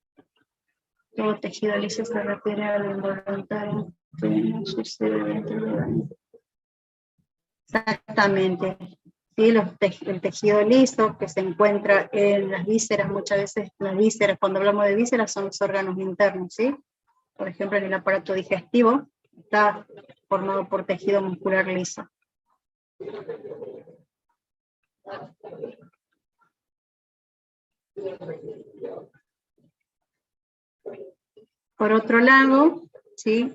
A: Todo tejido liso se refiere a lo involuntario que no sucede dentro del organismo. Exactamente. ¿Sí? El tejido liso que se encuentra en las vísceras, muchas veces las vísceras, cuando hablamos de vísceras, son los órganos internos, ¿sí? Por ejemplo, en el aparato digestivo, está formado por tejido muscular liso. Por otro lado, ¿sí?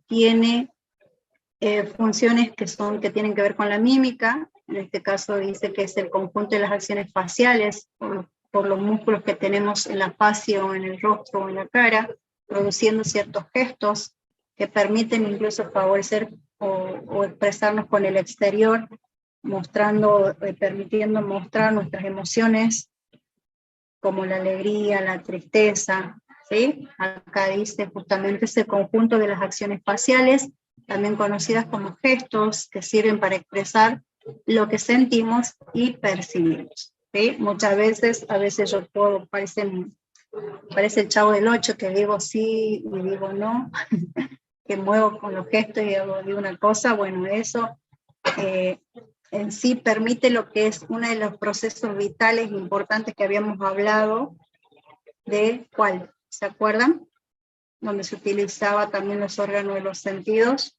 A: Tiene funciones que tienen que ver con la mímica. En este caso dice que es el conjunto de las acciones faciales por los músculos que tenemos en la fascia o en el rostro o en la cara, produciendo ciertos gestos que permiten incluso favorecer o expresarnos con el exterior, permitiendo mostrar nuestras emociones como la alegría, la tristeza, ¿sí? Acá dice justamente ese conjunto de las acciones faciales, también conocidas como gestos, que sirven para expresar lo que sentimos y percibimos, ¿sí? Muchas veces, a veces yo parece el Chavo del Ocho, que digo sí y digo no, que muevo con los gestos y digo una cosa, bueno, eso en sí permite lo que es uno de los procesos vitales importantes que habíamos hablado, de ¿cuál? ¿Se acuerdan? Donde se utilizaba también los órganos de los sentidos.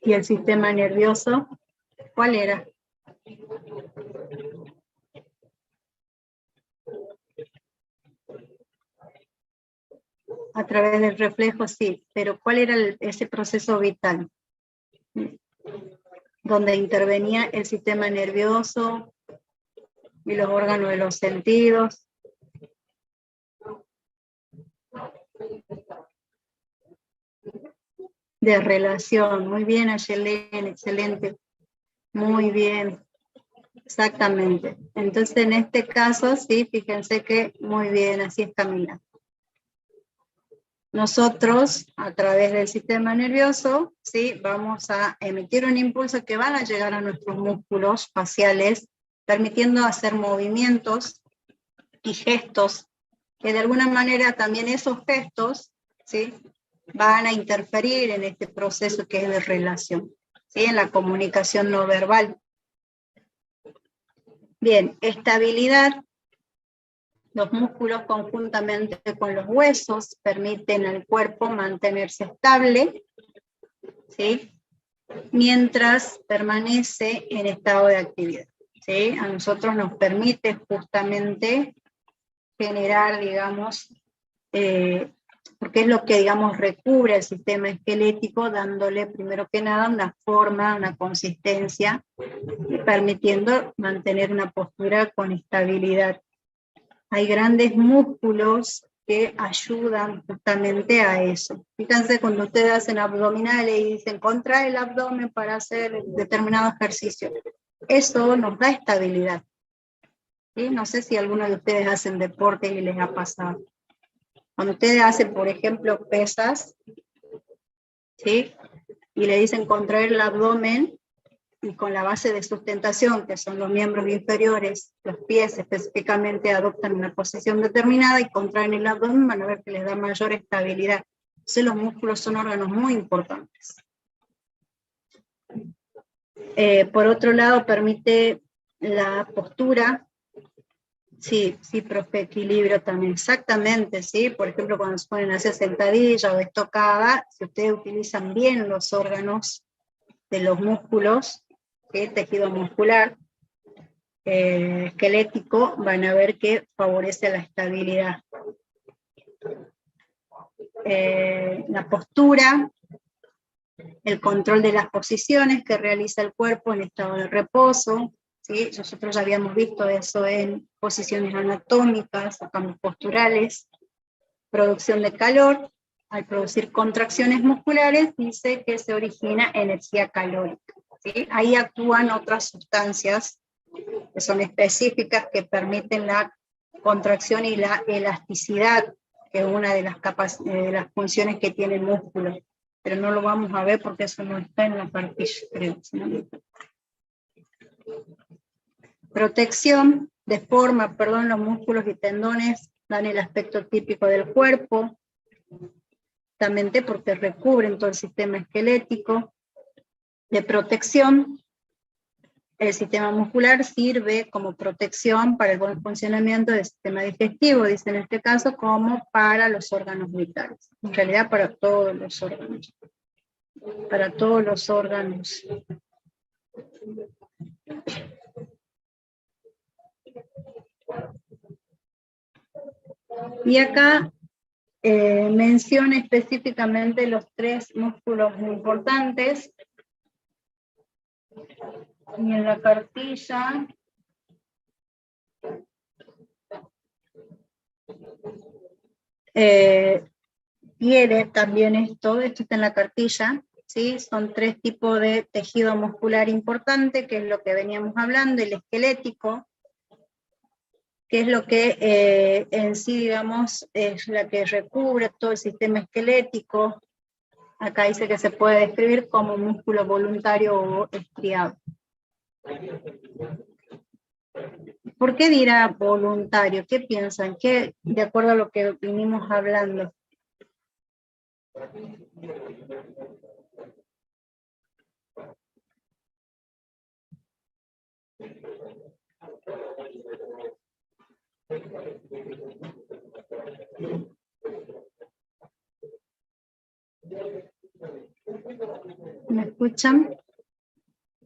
A: Y el sistema nervioso, ¿cuál era? A través del reflejo, sí, pero ¿cuál era ese proceso vital? Donde intervenía el sistema nervioso y los órganos de los sentidos. De relación, muy bien, Ayelen, excelente, muy bien, exactamente. Entonces en este caso, sí, fíjense que muy bien, así es Camila. Nosotros, a través del sistema nervioso, sí, vamos a emitir un impulso que van a llegar a nuestros músculos faciales, permitiendo hacer movimientos y gestos, que de alguna manera también esos gestos, ¿sí?, van a interferir en este proceso que es de relación, ¿sí?, en la comunicación no verbal. Bien, estabilidad. Los músculos conjuntamente con los huesos permiten al cuerpo mantenerse estable, ¿sí?, mientras permanece en estado de actividad, ¿sí? A nosotros nos permite justamente generar, digamos, porque es lo que, digamos, recubre el sistema esquelético, dándole primero que nada una forma, una consistencia, y permitiendo mantener una postura con estabilidad. Hay grandes músculos que ayudan justamente a eso. Fíjense cuando ustedes hacen abdominales y dicen contrae el abdomen para hacer determinado ejercicio. Eso nos da estabilidad. ¿Sí? No sé si alguno de ustedes hacen deporte y les ha pasado. Cuando ustedes hacen, por ejemplo, pesas, ¿sí?, y le dicen contraer el abdomen, y con la base de sustentación, que son los miembros inferiores, los pies específicamente adoptan una posición determinada y contraen el abdomen, van a ver que les da mayor estabilidad. Entonces los músculos son órganos muy importantes. Por otro lado, permite la postura. Sí, sí, profe, equilibrio también, exactamente, sí. Por ejemplo, cuando se ponen a hacer sentadilla o estocada, si ustedes utilizan bien los órganos de los músculos, el tejido muscular esquelético, van a ver que favorece la estabilidad. La postura, el control de las posiciones que realiza el cuerpo en estado de reposo, ¿sí? Nosotros ya habíamos visto eso en posiciones anatómicas, cambios posturales, producción de calor. Al producir contracciones musculares, dice que se origina energía calórica, ¿sí? Ahí actúan otras sustancias que son específicas, que permiten la contracción y la elasticidad, que es una de las funciones que tiene el músculo. Pero no lo vamos a ver porque eso no está en la cartilla, creo. ¿No? Protección, deforma, los músculos y tendones dan el aspecto típico del cuerpo, justamente porque recubren todo el sistema esquelético. De protección, el sistema muscular sirve como protección para el buen funcionamiento del sistema digestivo, dice en este caso, como para los órganos vitales. En realidad para todos los órganos. Para todos los órganos. Y acá menciona específicamente los 3 músculos muy importantes. Y en la cartilla tiene también esto está en la cartilla, ¿sí? Son 3 tipos de tejido muscular importante, que es lo que veníamos hablando, el esquelético, que es lo que en sí, digamos, es la que recubre todo el sistema esquelético. Acá dice que se puede describir como músculo voluntario o estriado. ¿Por qué dirá voluntario? ¿Qué piensan? ¿Qué, de acuerdo a lo que vinimos hablando? ¿Me escuchan?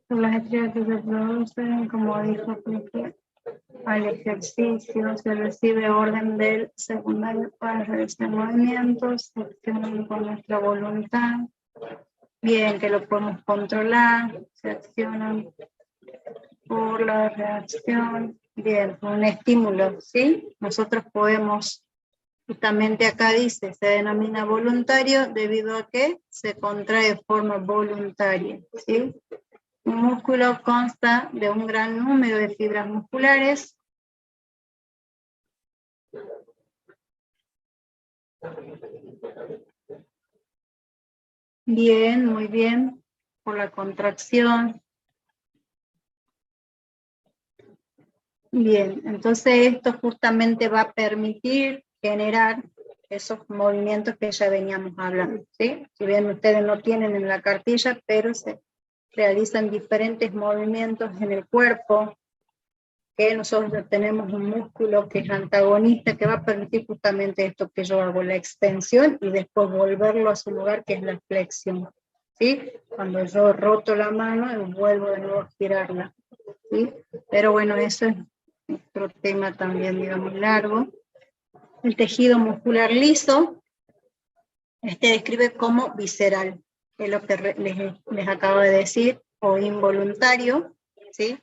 A: Por las simetría que se producen, como dijo Plique, al ejercicio, se recibe orden del secundario para realizar movimientos, se accionan con nuestra voluntad, bien, que lo podemos controlar, se accionan por la reacción, bien, un estímulo, ¿sí? Nosotros podemos, justamente acá dice, se denomina voluntario debido a que se contrae de forma voluntaria, ¿sí? Un músculo consta de un gran número de fibras musculares. Bien, muy bien, por la contracción. Bien, entonces esto justamente va a permitir generar esos movimientos que ya veníamos hablando, ¿sí? Si bien ustedes no tienen en la cartilla, pero se realizan diferentes movimientos en el cuerpo, que nosotros tenemos un músculo que es antagonista, que va a permitir justamente esto que yo hago, la extensión y después volverlo a su lugar, que es la flexión, ¿sí? Cuando yo roto la mano, vuelvo de nuevo a girarla, ¿sí? Pero bueno, eso es otro tema también, digamos, largo. El tejido muscular liso, describe como visceral, es lo que les acabo de decir, o involuntario, ¿sí?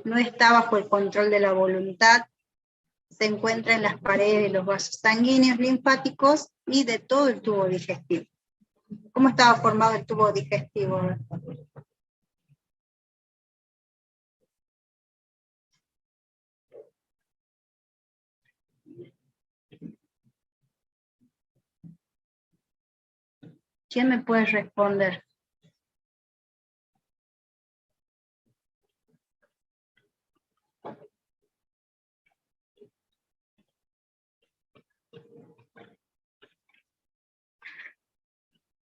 A: No está bajo el control de la voluntad, se encuentra en las paredes de los vasos sanguíneos, linfáticos y de todo el tubo digestivo. ¿Cómo estaba formado el tubo digestivo? ¿Quién me puede responder?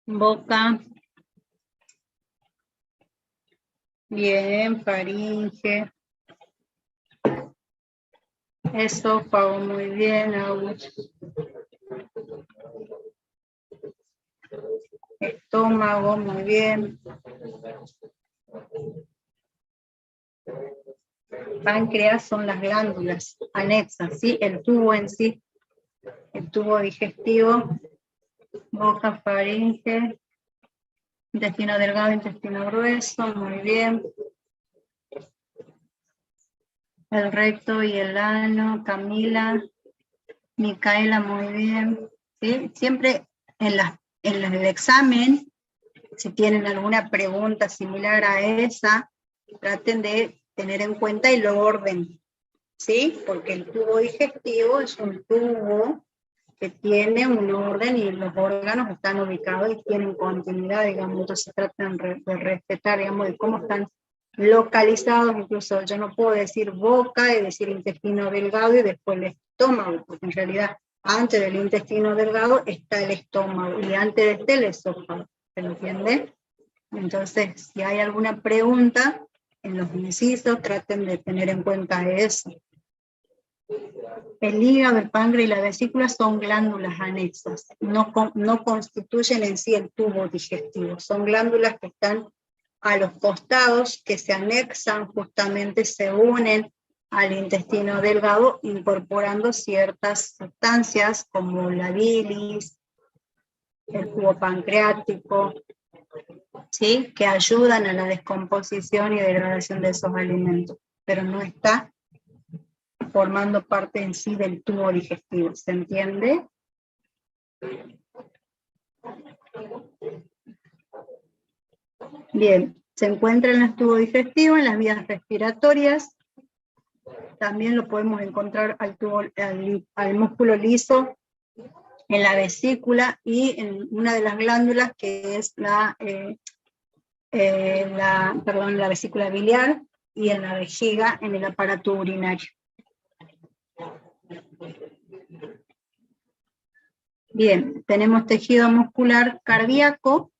A: Boca. Bien, faringe. Esófago, muy bien, Agus. Estómago, muy bien. Páncreas son las glándulas anexas, ¿sí? El tubo en sí, el tubo digestivo, boca, faringe, intestino delgado, intestino grueso, muy bien. El recto y el ano, Camila, Micaela, muy bien. ¿Sí? Siempre en el examen, si tienen alguna pregunta similar a esa, traten de tener en cuenta el orden, ¿sí? Porque el tubo digestivo es un tubo que tiene un orden y los órganos están ubicados y tienen continuidad, digamos, entonces tratan de respetar, digamos, de cómo están localizados. Incluso yo no puedo decir boca y decir intestino delgado y después el estómago, porque en realidad antes del intestino delgado está el estómago y antes de este el esófago, ¿se entiende? Entonces, si hay alguna pregunta en los incisos, traten de tener en cuenta eso. El hígado, el páncreas y la vesícula son glándulas anexas, no constituyen en sí el tubo digestivo, son glándulas que están a los costados, que se anexan, justamente se unen al intestino delgado, incorporando ciertas sustancias como la bilis, el jugo pancreático, ¿sí? Que ayudan a la descomposición y degradación de esos alimentos, pero no está formando parte en sí del tubo digestivo, ¿se entiende? Bien, se encuentra en el tubo digestivo, en las vías respiratorias, también lo podemos encontrar al músculo liso en la vesícula y en una de las glándulas que es la vesícula biliar, y en la vejiga en el aparato urinario. Bien, tenemos tejido muscular cardíaco.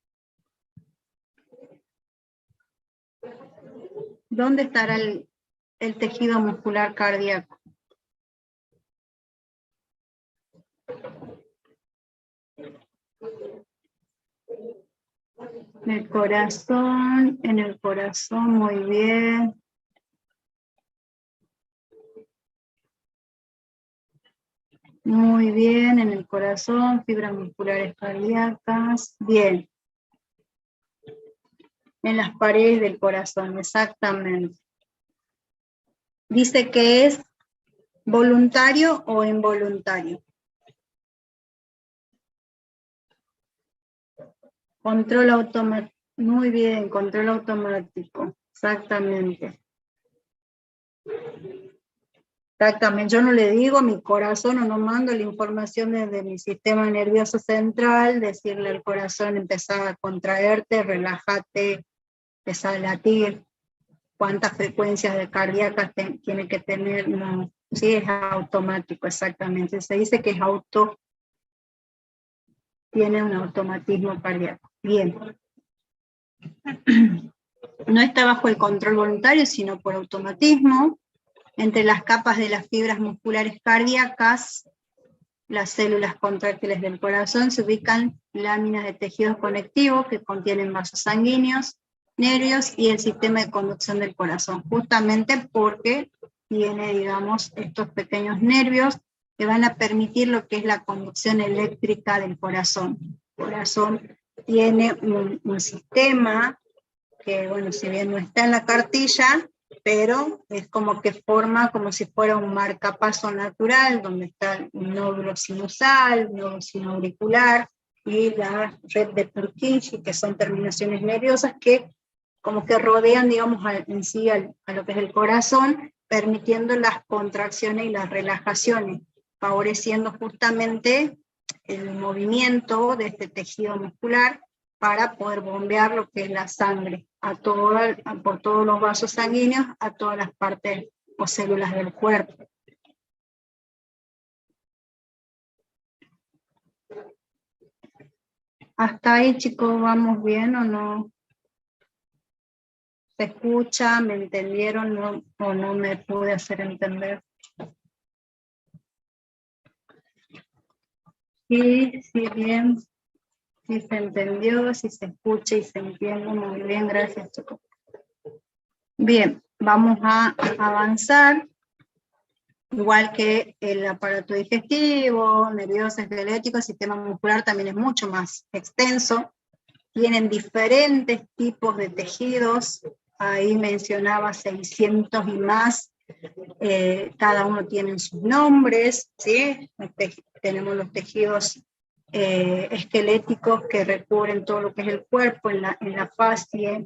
A: ¿Dónde estará el tejido muscular cardíaco? En el corazón, muy bien. Muy bien, en el corazón, fibras musculares cardíacas, bien. En las paredes del corazón, exactamente. Dice que es voluntario o involuntario. Control automático. Muy bien, control automático. Exactamente. Exactamente. Yo no le digo a mi corazón o no mando la información desde mi sistema nervioso central, decirle al corazón, empezar a contraerte, relájate, empezar a latir. Cuántas frecuencias de cardíacas tiene que tener, no, sí es automático, exactamente. Se dice que es tiene un automatismo cardíaco. Bien. No está bajo el control voluntario, sino por automatismo. Entre las capas de las fibras musculares cardíacas, las células contráctiles del corazón, se ubican láminas de tejidos conectivos que contienen vasos sanguíneos, nervios y el sistema de conducción del corazón, justamente porque tiene, digamos, estos pequeños nervios que van a permitir lo que es la conducción eléctrica del corazón. El corazón tiene un sistema que, bueno, si bien no está en la cartilla, pero es como que forma como si fuera un marcapaso natural, donde está un nódulo sinusal, un nódulo sinoauricular, y la red de Purkinje, que son terminaciones nerviosas que como que rodean, digamos, en sí a lo que es el corazón, permitiendo las contracciones y las relajaciones, favoreciendo justamente el movimiento de este tejido muscular para poder bombear lo que es la sangre por todos los vasos sanguíneos a todas las partes o células del cuerpo. ¿Hasta ahí, chicos, vamos bien o no? ¿Se escucha? ¿Me entendieron o no me pude hacer entender? Sí, sí, bien. Sí se entendió, si se escucha y se entiende, muy bien, gracias, chicos. Bien, vamos a avanzar. Igual que el aparato digestivo, nervioso, esquelético, el sistema muscular también es mucho más extenso. Tienen diferentes tipos de tejidos, ahí mencionaba 600 y más, cada uno tiene sus nombres, ¿sí? Tenemos los tejidos esqueléticos que recubren todo lo que es el cuerpo, en la fascia,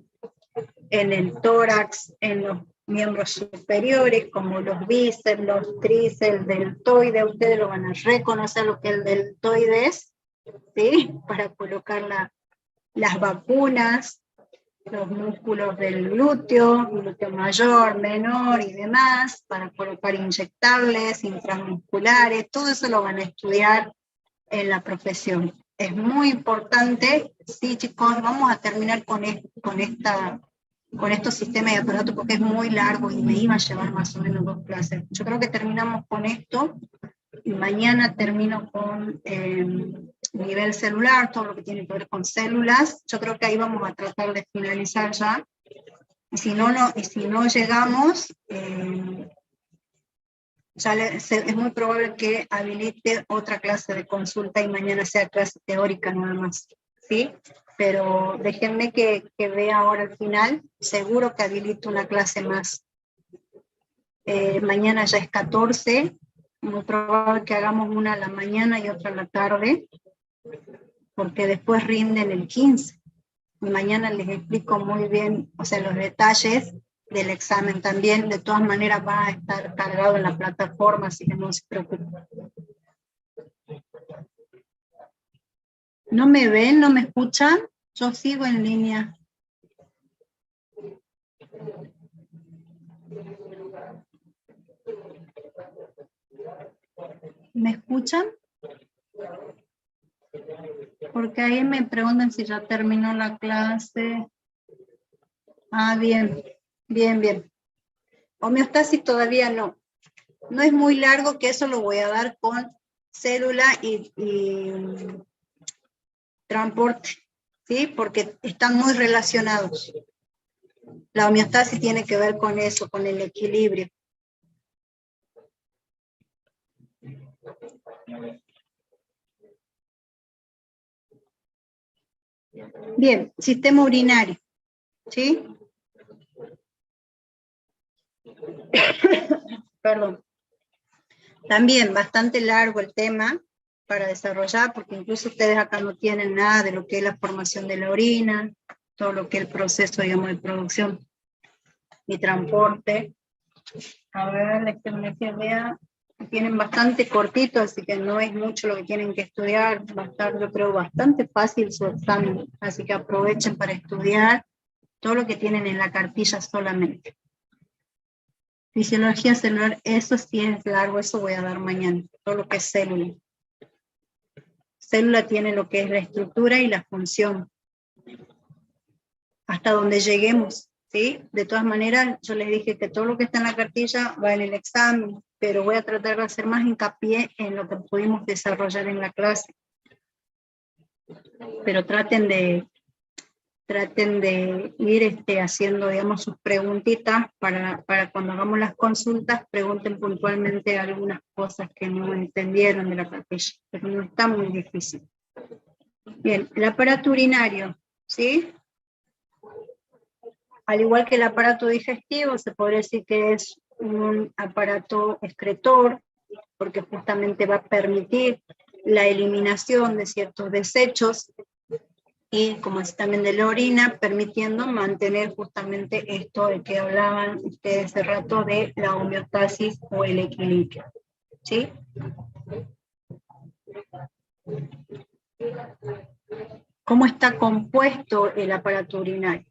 A: en el tórax, en los miembros superiores, como los bíceps, los tríceps, el deltoide. Ustedes lo van a reconocer lo que el deltoide es, ¿sí? Para colocar las vacunas, los músculos del glúteo mayor, menor y demás, para colocar inyectables, intramusculares, todo eso lo van a estudiar en la profesión. Es muy importante, sí, chicos, vamos a terminar con estos sistemas de aparato porque es muy largo y me iba a llevar más o menos 2 clases. Yo creo que terminamos con esto y mañana termino con nivel celular, todo lo que tiene que ver con células. Yo creo que ahí vamos a tratar de finalizar ya. Y si no llegamos, es muy probable que habilite otra clase de consulta y mañana sea clase teórica nada más, ¿sí? Pero déjenme que vea ahora al final, seguro que habilito una clase más. Mañana ya es 14, muy probable que hagamos una a la mañana y otra a la tarde, porque después rinden el 15. Y mañana les explico muy bien, o sea, los detalles del examen también. De todas maneras va a estar cargado en la plataforma, así que no se preocupen. ¿No me ven? ¿No me escuchan? Yo sigo en línea. ¿Me escuchan? Porque ahí me preguntan si ya terminó la clase. Ah, bien, bien, bien. Homeostasis todavía no. No es muy largo, que eso lo voy a dar con célula y transporte. ¿sí? Porque están muy relacionados. La homeostasis tiene que ver con eso, con el equilibrio. Bien, sistema urinario, ¿sí? Perdón. También bastante largo el tema para desarrollar, porque incluso ustedes acá no tienen nada de lo que es la formación de la orina, todo lo que es el proceso, digamos, de producción y transporte. A ver, déjenme que vea. Tienen bastante cortito, así que no es mucho lo que tienen que estudiar. Va a estar, yo creo, bastante fácil su examen, así que aprovechen para estudiar todo lo que tienen en la cartilla solamente. Fisiología celular, eso sí es largo, eso voy a dar mañana, todo lo que es célula. Célula tiene lo que es la estructura y la función, hasta donde lleguemos, ¿sí? De todas maneras, yo les dije que todo lo que está en la cartilla va en el examen, pero voy a tratar de hacer más hincapié en lo que pudimos desarrollar en la clase. Pero traten de ir haciendo, digamos, sus preguntitas para cuando hagamos las consultas, pregunten puntualmente algunas cosas que no entendieron de la cartilla, pero no está muy difícil. Bien, el aparato urinario, ¿sí? Al igual que el aparato digestivo, se podría decir que es un aparato excretor, porque justamente va a permitir la eliminación de ciertos desechos, y como es también de la orina, permitiendo mantener justamente esto de que hablaban ustedes hace rato de la homeostasis o el equilibrio. ¿Sí? ¿Cómo está compuesto el aparato urinario?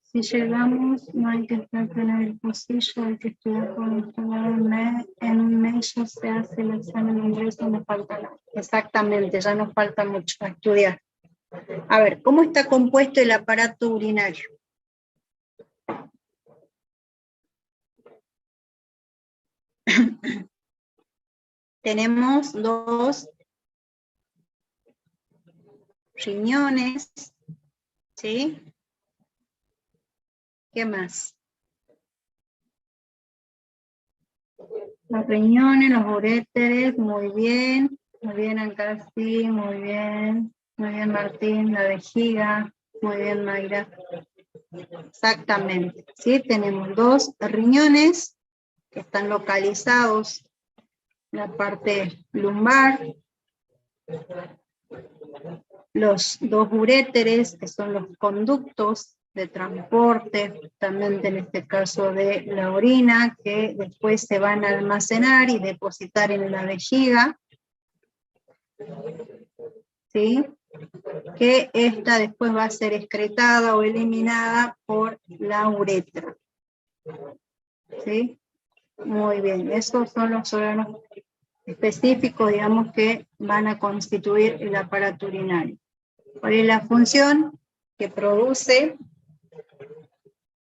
A: Si llegamos, no hay que estar en el pocillo, hay que estudiar con en un mes ya se hace el examen de ingreso, no falta nada. Exactamente, ya nos falta mucho a estudiar. A ver, ¿cómo está compuesto el aparato urinario? Tenemos 2 riñones, ¿sí? ¿Qué más? Los riñones, los uréteres, muy bien acá sí, muy bien Martín, la vejiga, muy bien Mayra. Exactamente, ¿sí? Tenemos 2 riñones que están localizados en la parte lumbar, los 2 uréteres, que son los conductos de transporte, justamente en este caso de la orina, que después se van a almacenar y depositar en la vejiga, ¿sí? Que esta después va a ser excretada o eliminada por la uretra. ¿Sí? Muy bien, esos son los órganos específicos, digamos, que van a constituir el aparato urinario. ¿Cuál es la función que produce?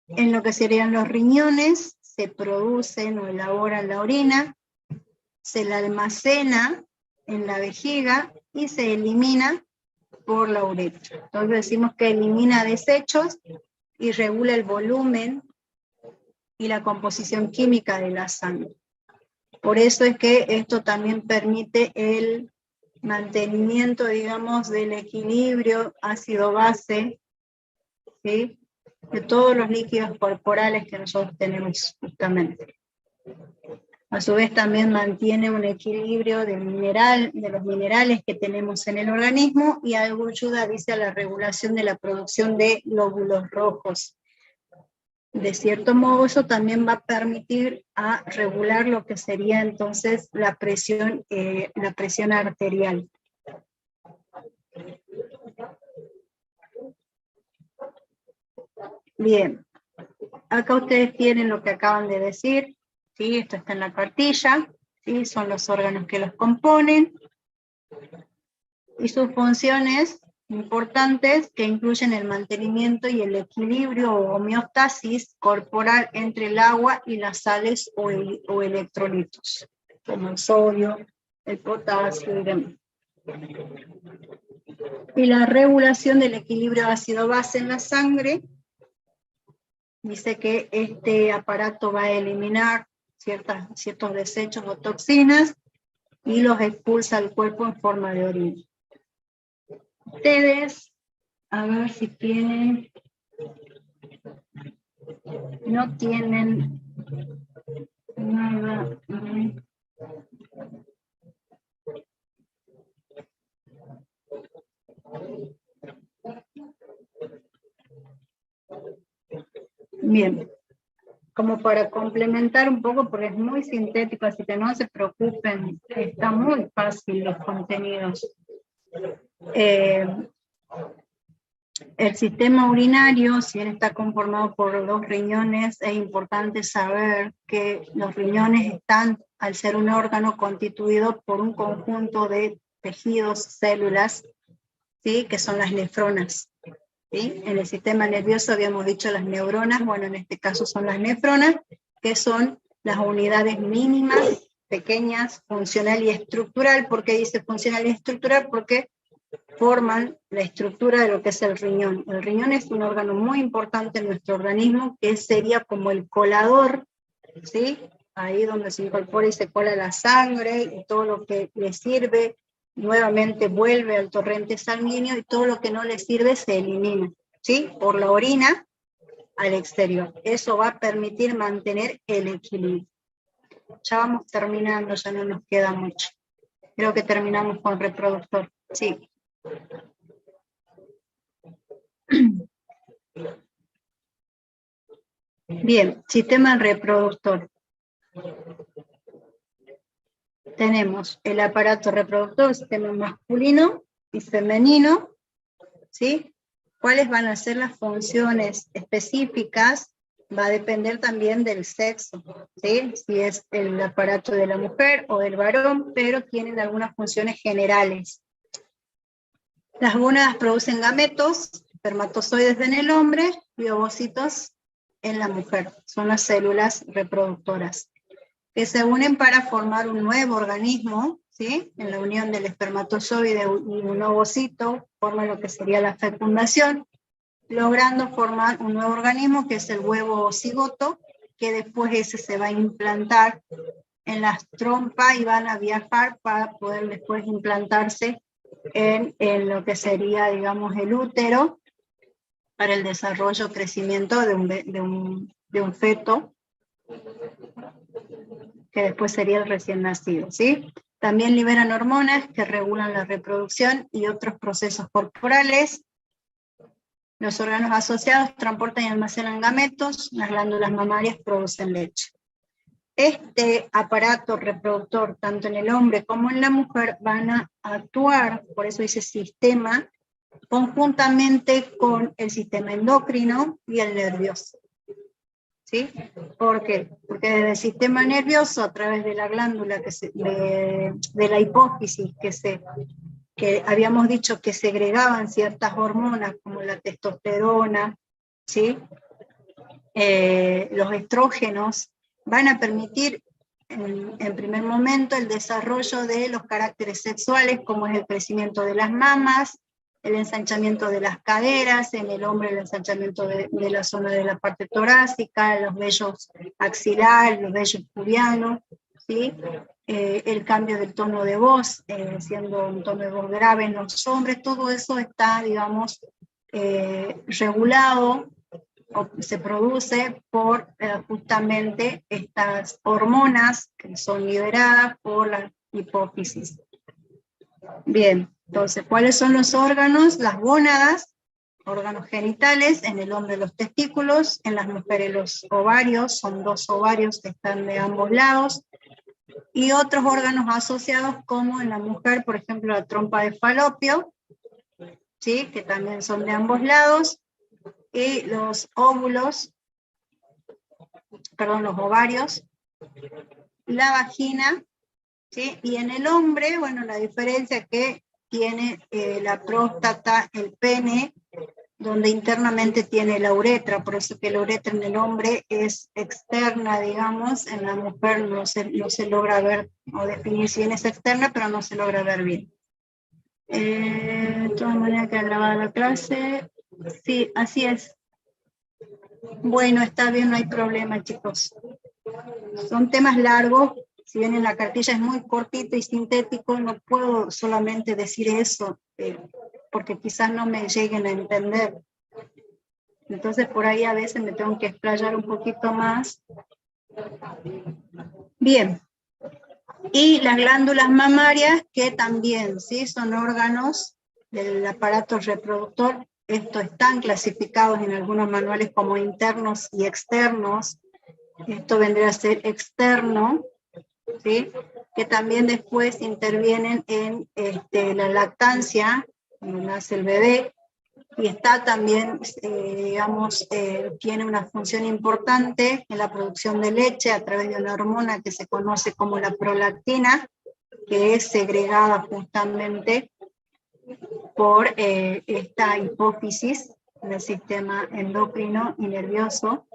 A: En lo que serían los riñones, se producen o elaboran la orina, se la almacena en la vejiga y se elimina por la uretra. Entonces decimos que elimina desechos y regula el volumen y la composición química de la sangre. Por eso es que esto también permite el mantenimiento, digamos, del equilibrio ácido-base, ¿sí? De todos los líquidos corporales que nosotros tenemos justamente. A su vez también mantiene un equilibrio de los minerales que tenemos en el organismo, y algo ayuda, dice, a la regulación de la producción de glóbulos rojos. De cierto modo, eso también va a permitir a regular lo que sería entonces la presión arterial. Bien, acá ustedes tienen lo que acaban de decir, ¿sí? Esto está en la cartilla, ¿sí? Son los órganos que los componen, y sus funciones importantes que incluyen el mantenimiento y el equilibrio o homeostasis corporal entre el agua y las sales o electrolitos, como el sodio, el potasio y demás. Y la regulación del equilibrio ácido-base en la sangre, dice que este aparato va a eliminar ciertos desechos o toxinas y los expulsa al cuerpo en forma de orina. Ustedes, a ver si tienen, no tienen nada. Bien, como para complementar un poco, porque es muy sintético, así que no se preocupen, está muy fácil los contenidos. El sistema urinario, si bien está conformado por 2 riñones, es importante saber que los riñones están, al ser un órgano, constituido por un conjunto de tejidos, células, ¿sí? Que son las nefronas. ¿Sí? En el sistema nervioso habíamos dicho las neuronas, bueno, en este caso son las nefronas, que son las unidades mínimas, pequeñas, funcional y estructural. ¿Por qué dice funcional y estructural? Porque forman la estructura de lo que es el riñón. El riñón es un órgano muy importante en nuestro organismo, que sería como el colador, ¿sí? Ahí donde se incorpora y se cola la sangre, y todo lo que le sirve, nuevamente vuelve al torrente sanguíneo, y todo lo que no le sirve se elimina, ¿sí? Por la orina al exterior. Eso va a permitir mantener el equilibrio. Ya vamos terminando, ya no nos queda mucho. Creo que terminamos con reproductor. Sí. Bien, sistema reproductor. Tenemos el aparato reproductor, sistema masculino y femenino, ¿sí? ¿Cuáles van a ser las funciones específicas? Va a depender también del sexo, ¿sí? Si es el aparato de la mujer o del varón, pero tienen algunas funciones generales. Las gónadas producen gametos, espermatozoides en el hombre y ovocitos en la mujer. Son las células reproductoras, que se unen para formar un nuevo organismo, ¿sí? En la unión del espermatozoide y un ovocito forma lo que sería la fecundación, logrando formar un nuevo organismo que es el huevo o cigoto, que después ese se va a implantar en las trompas y van a viajar para poder después implantarse en lo que sería, digamos, el útero, para el desarrollo, crecimiento de un feto, que después sería el recién nacido, ¿sí? También liberan hormonas que regulan la reproducción y otros procesos corporales. Los órganos asociados transportan y almacenan gametos, las glándulas mamarias producen leche. Este aparato reproductor, tanto en el hombre como en la mujer, van a actuar, por eso dice sistema, conjuntamente con el sistema endocrino y el nervioso. ¿Sí? ¿Por qué? Porque desde el sistema nervioso, a través de la glándula de la hipófisis, que habíamos dicho que segregaban ciertas hormonas como la testosterona, ¿sí? Los estrógenos, van a permitir en primer momento el desarrollo de los caracteres sexuales, como es el crecimiento de las mamas, el ensanchamiento de las caderas, en el hombre el ensanchamiento de la zona de la parte torácica, los vellos axilares, los vellos pubianos, ¿sí? El cambio del tono de voz, siendo un tono de voz grave en los hombres, todo eso está, digamos, regulado, o se produce por justamente estas hormonas que son liberadas por la hipófisis. Bien, entonces, ¿cuáles son los órganos? Las gónadas, órganos genitales, en el hombre los testículos, en las mujeres los ovarios, son 2 ovarios que están de ambos lados, y otros órganos asociados como en la mujer, por ejemplo, la trompa de falopio, ¿sí? Que también son de ambos lados, y los óvulos, perdón, los ovarios, la vagina, ¿sí? Y en el hombre, bueno, la diferencia es que tiene la próstata, el pene, donde internamente tiene la uretra, por eso que la uretra en el hombre es externa, digamos, en la mujer no se logra ver o definir si bien es externa, pero no se logra ver bien. De todas maneras queda grabada la clase. Sí, así es. Bueno, está bien, no hay problema, chicos. Son temas largos, si bien en la cartilla es muy cortito y sintético, no puedo solamente decir eso, porque quizás no me lleguen a entender. Entonces por ahí a veces me tengo que explayar un poquito más. Bien. Y las glándulas mamarias, que también, ¿sí?, son órganos del aparato reproductor. Estos están clasificados en algunos manuales como internos y externos. Esto vendría a ser externo, ¿sí?, que también después intervienen en la lactancia, cuando nace el bebé, y está también, digamos, tiene una función importante en la producción de leche a través de una hormona que se conoce como la prolactina, que es segregada justamente por esta hipófisis del sistema endocrino y nervioso,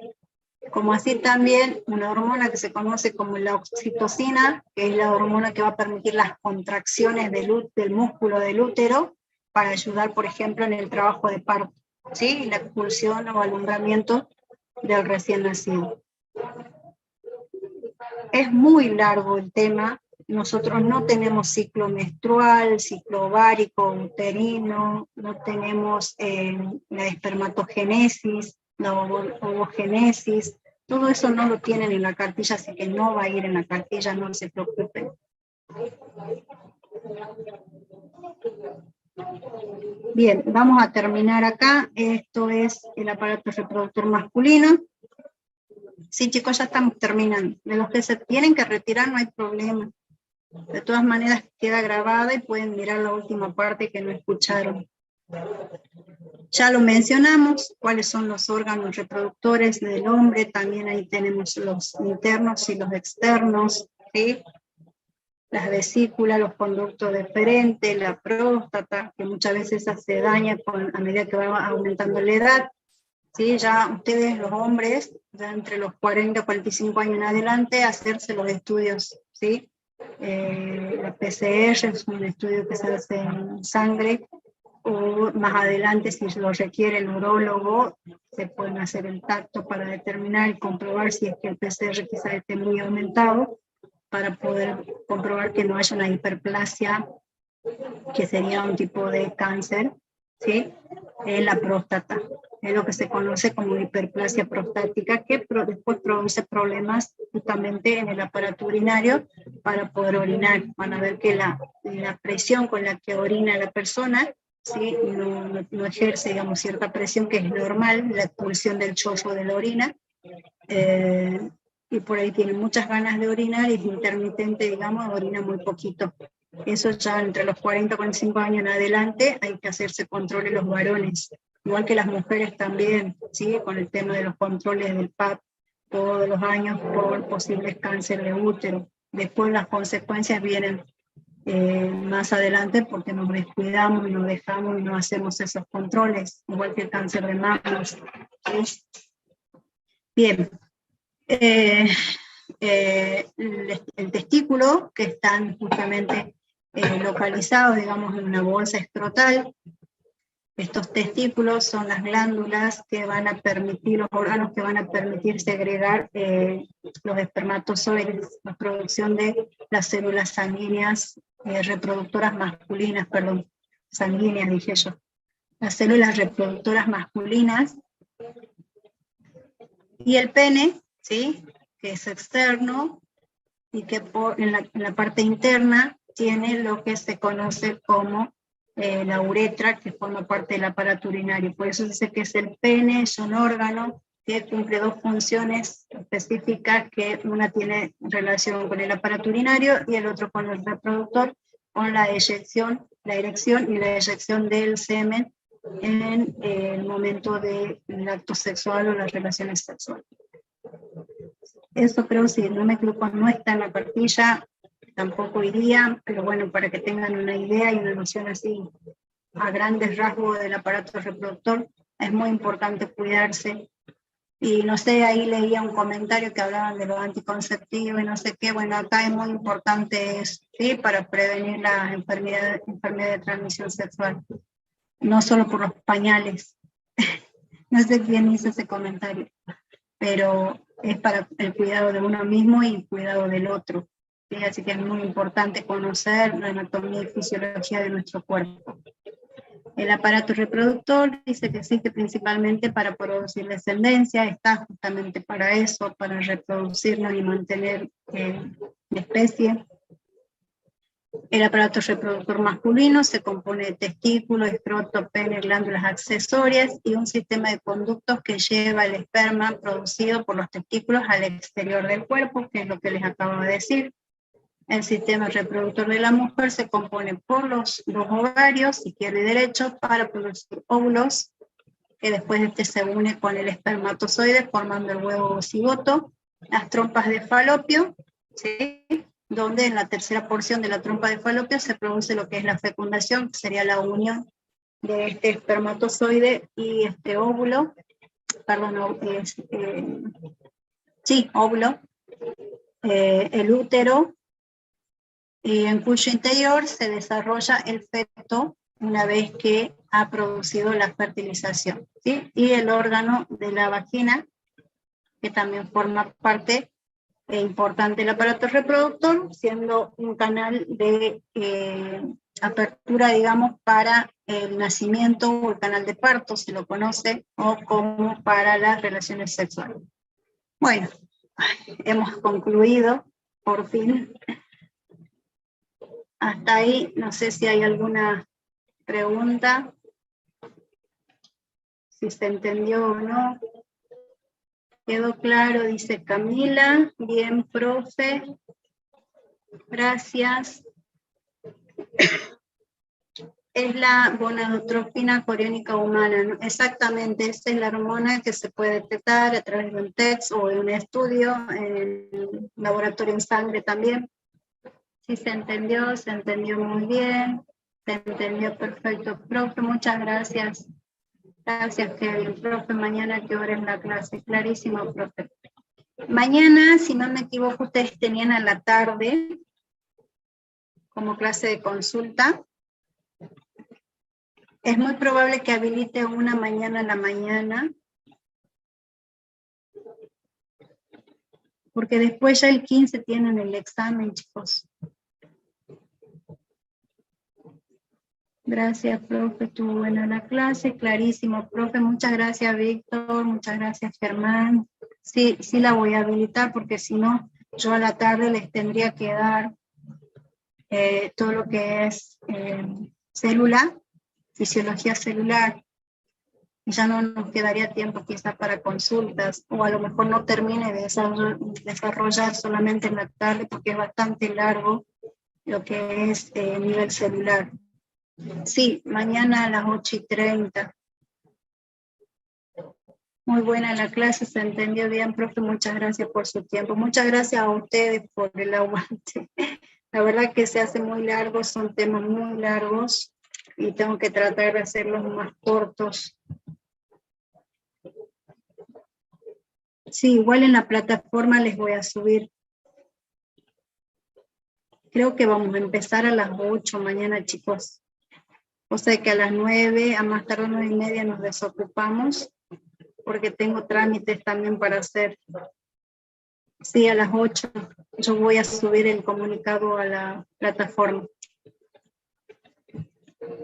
A: como así también una hormona que se conoce como la oxitocina, que es la hormona que va a permitir las contracciones del músculo del útero, para ayudar, por ejemplo, en el trabajo de parto, ¿sí?, la expulsión o alumbramiento del recién nacido. Es muy largo el tema. Nosotros no tenemos ciclo menstrual, ciclo ovárico, uterino, no tenemos la espermatogénesis, la ovogénesis. Todo eso no lo tienen en la cartilla, así que no va a ir en la cartilla, no se preocupen. Bien, vamos a terminar acá. Esto es el aparato reproductor masculino. Sí, chicos, ya estamos terminando. De los que se tienen que retirar no hay problema. De todas maneras queda grabada y pueden mirar la última parte que no escucharon. Ya lo mencionamos, cuáles son los órganos reproductores del hombre. También ahí tenemos los internos y los externos, ¿sí?, las vesículas, los conductos deferentes, la próstata, que muchas veces se daña a medida que va aumentando la edad. ¿Sí? Ya ustedes, los hombres, ya entre los 40 y 45 años en adelante, hacerse los estudios, ¿sí? La PCR es un estudio que se hace en sangre, o más adelante, si lo requiere el urólogo, se pueden hacer el tacto para determinar y comprobar si es que el PCR quizás esté muy aumentado, para poder comprobar que no haya una hiperplasia, que sería un tipo de cáncer, ¿sí?, en la próstata. Es lo que se conoce como hiperplasia prostática, que después produce problemas justamente en el aparato urinario para poder orinar. Van a ver que la presión con la que orina la persona, ¿sí?, no ejerce, digamos, cierta presión que es normal, la expulsión del chorro de la orina, y por ahí tiene muchas ganas de orinar y es intermitente, digamos, orina muy poquito. Eso ya entre los 40 y 45 años en adelante hay que hacerse controles los varones, igual que las mujeres también, ¿sí?, con el tema de los controles del PAP todos los años por posibles cáncer de útero. Después las consecuencias vienen más adelante porque nos descuidamos y nos dejamos y no hacemos esos controles, igual que el cáncer de mamas, ¿sí? Bien. El testículo, que están justamente localizados, digamos, en una bolsa escrotal. Estos testículos son las glándulas que van a permitir, los órganos que van a permitir segregar los espermatozoides, la producción de las células sanguíneas reproductoras masculinas, perdón, sanguíneas dije yo. Las células reproductoras masculinas. Y el pene, ¿sí?, que es externo, y que en la parte interna tiene lo que se conoce como la uretra, que forma parte del aparato urinario. Por eso se dice que es el pene, es un órgano que cumple dos funciones específicas, que una tiene relación con el aparato urinario y el otro con el reproductor, con la erección y la eyección del semen en el momento del acto sexual o las relaciones sexuales. Eso creo, si no me equivoco, no está en la cartilla. tampoco iría, pero bueno, para que tengan una idea y una noción así a grandes rasgos del aparato reproductor, es muy importante cuidarse. Y no sé, ahí leía un comentario que hablaban de los anticonceptivos y no sé qué. Bueno, acá es muy importante eso, ¿sí? Para prevenir las enfermedades de transmisión sexual, no solo por los pañales. No sé quién hizo ese comentario, pero es para el cuidado de uno mismo y el cuidado del otro, ¿sí? Así que es muy importante conocer la anatomía y fisiología de nuestro cuerpo. El aparato reproductor dice que existe principalmente para producir descendencia, está justamente para eso, para reproducirnos y mantener la especie. El aparato reproductor masculino se compone de testículos, escroto, pene, glándulas accesorias y un sistema de conductos que lleva el esperma producido por los testículos al exterior del cuerpo, que es lo que les acabo de decir. El sistema reproductor de la mujer se compone por los dos ovarios, izquierdo y derecho, para producir óvulos, que después se une con el espermatozoide formando el huevo o cigoto, las trompas de falopio, ¿sí? Donde en la tercera porción de la trompa de falopio se produce lo que es la fecundación, que sería la unión de este espermatozoide y este óvulo, óvulo, el útero, y en cuyo interior se desarrolla el feto una vez que ha producido la fertilización, ¿sí? Y el órgano de la vagina, que también forma parte importante del aparato reproductor, siendo un canal de apertura, digamos, para el nacimiento o el canal de parto, se lo conoce, o como para las relaciones sexuales. Bueno, hemos concluido, por fin. Hasta ahí, no sé si hay alguna pregunta, si se entendió o no. ¿Quedó claro? Dice Camila. Bien, profe. Gracias. Es la gonadotropina coriónica humana, ¿no? Exactamente, esa es la hormona que se puede detectar a través de un test o de un estudio en el laboratorio en sangre también. Si se entendió muy bien, se entendió perfecto. Profe, muchas gracias. Gracias, Kevin. Profe, mañana ¿a qué hora es la clase? Clarísimo, profe. Mañana, si no me equivoco, ustedes tenían a la tarde como clase de consulta. Es muy probable que habilite una mañana a la mañana, porque después ya el 15 tienen el examen, chicos. Gracias, profe, estuvo buena la clase, clarísimo, profe, muchas gracias, Víctor, muchas gracias, Germán. Sí, sí la voy a habilitar, porque si no, yo a la tarde les tendría que dar todo lo que es célula, fisiología celular, y ya no nos quedaría tiempo quizás para consultas, o a lo mejor no termine de desarrollar solamente en la tarde, porque es bastante largo lo que es nivel celular. Sí, mañana a las 8:30. Muy buena la clase, se entendió bien, profe, muchas gracias por su tiempo. Muchas gracias a ustedes por el aguante. La verdad que se hace muy largo, son temas muy largos, y tengo que tratar de hacerlos más cortos. Sí, igual en la plataforma les voy a subir. Creo que vamos a empezar a las 8 mañana, chicos. O sea que a las 9, a más tarde 9:30 nos desocupamos, porque tengo trámites también para hacer. Sí, a las 8 yo voy a subir el comunicado a la plataforma.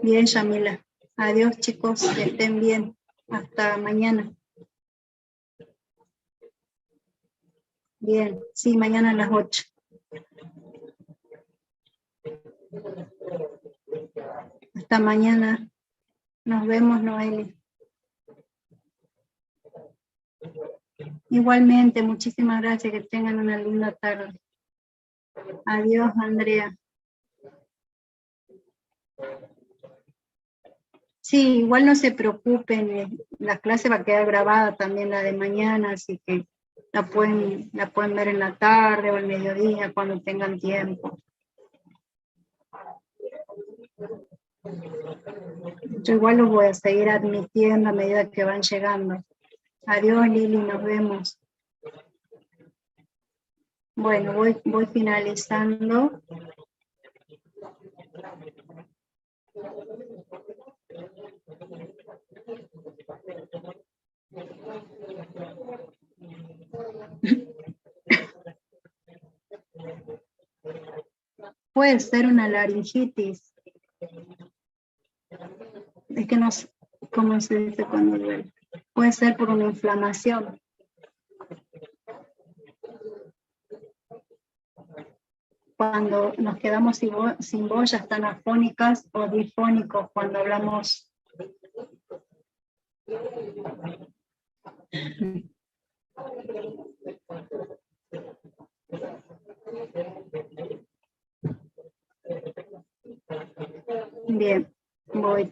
A: Bien, Yamila. Adiós, chicos, que estén bien. Hasta mañana. Bien, sí, mañana a las 8. Hasta mañana. Nos vemos, Noeli. Igualmente, muchísimas gracias, que tengan una linda tarde. Adiós, Andrea. Sí, igual no se preocupen, la clase va a quedar grabada también, la de mañana, así que la pueden ver en la tarde o al mediodía, cuando tengan tiempo. Yo igual los voy a seguir admitiendo a medida que van llegando. Adiós, Lili, nos vemos. Bueno, voy finalizando. Puede ser una laringitis. Es que no sé cómo se dice cuando duele. Puede ser por una inflamación. Cuando nos quedamos sin voz, ya están afónicas o difónicos cuando hablamos. Bien, voy.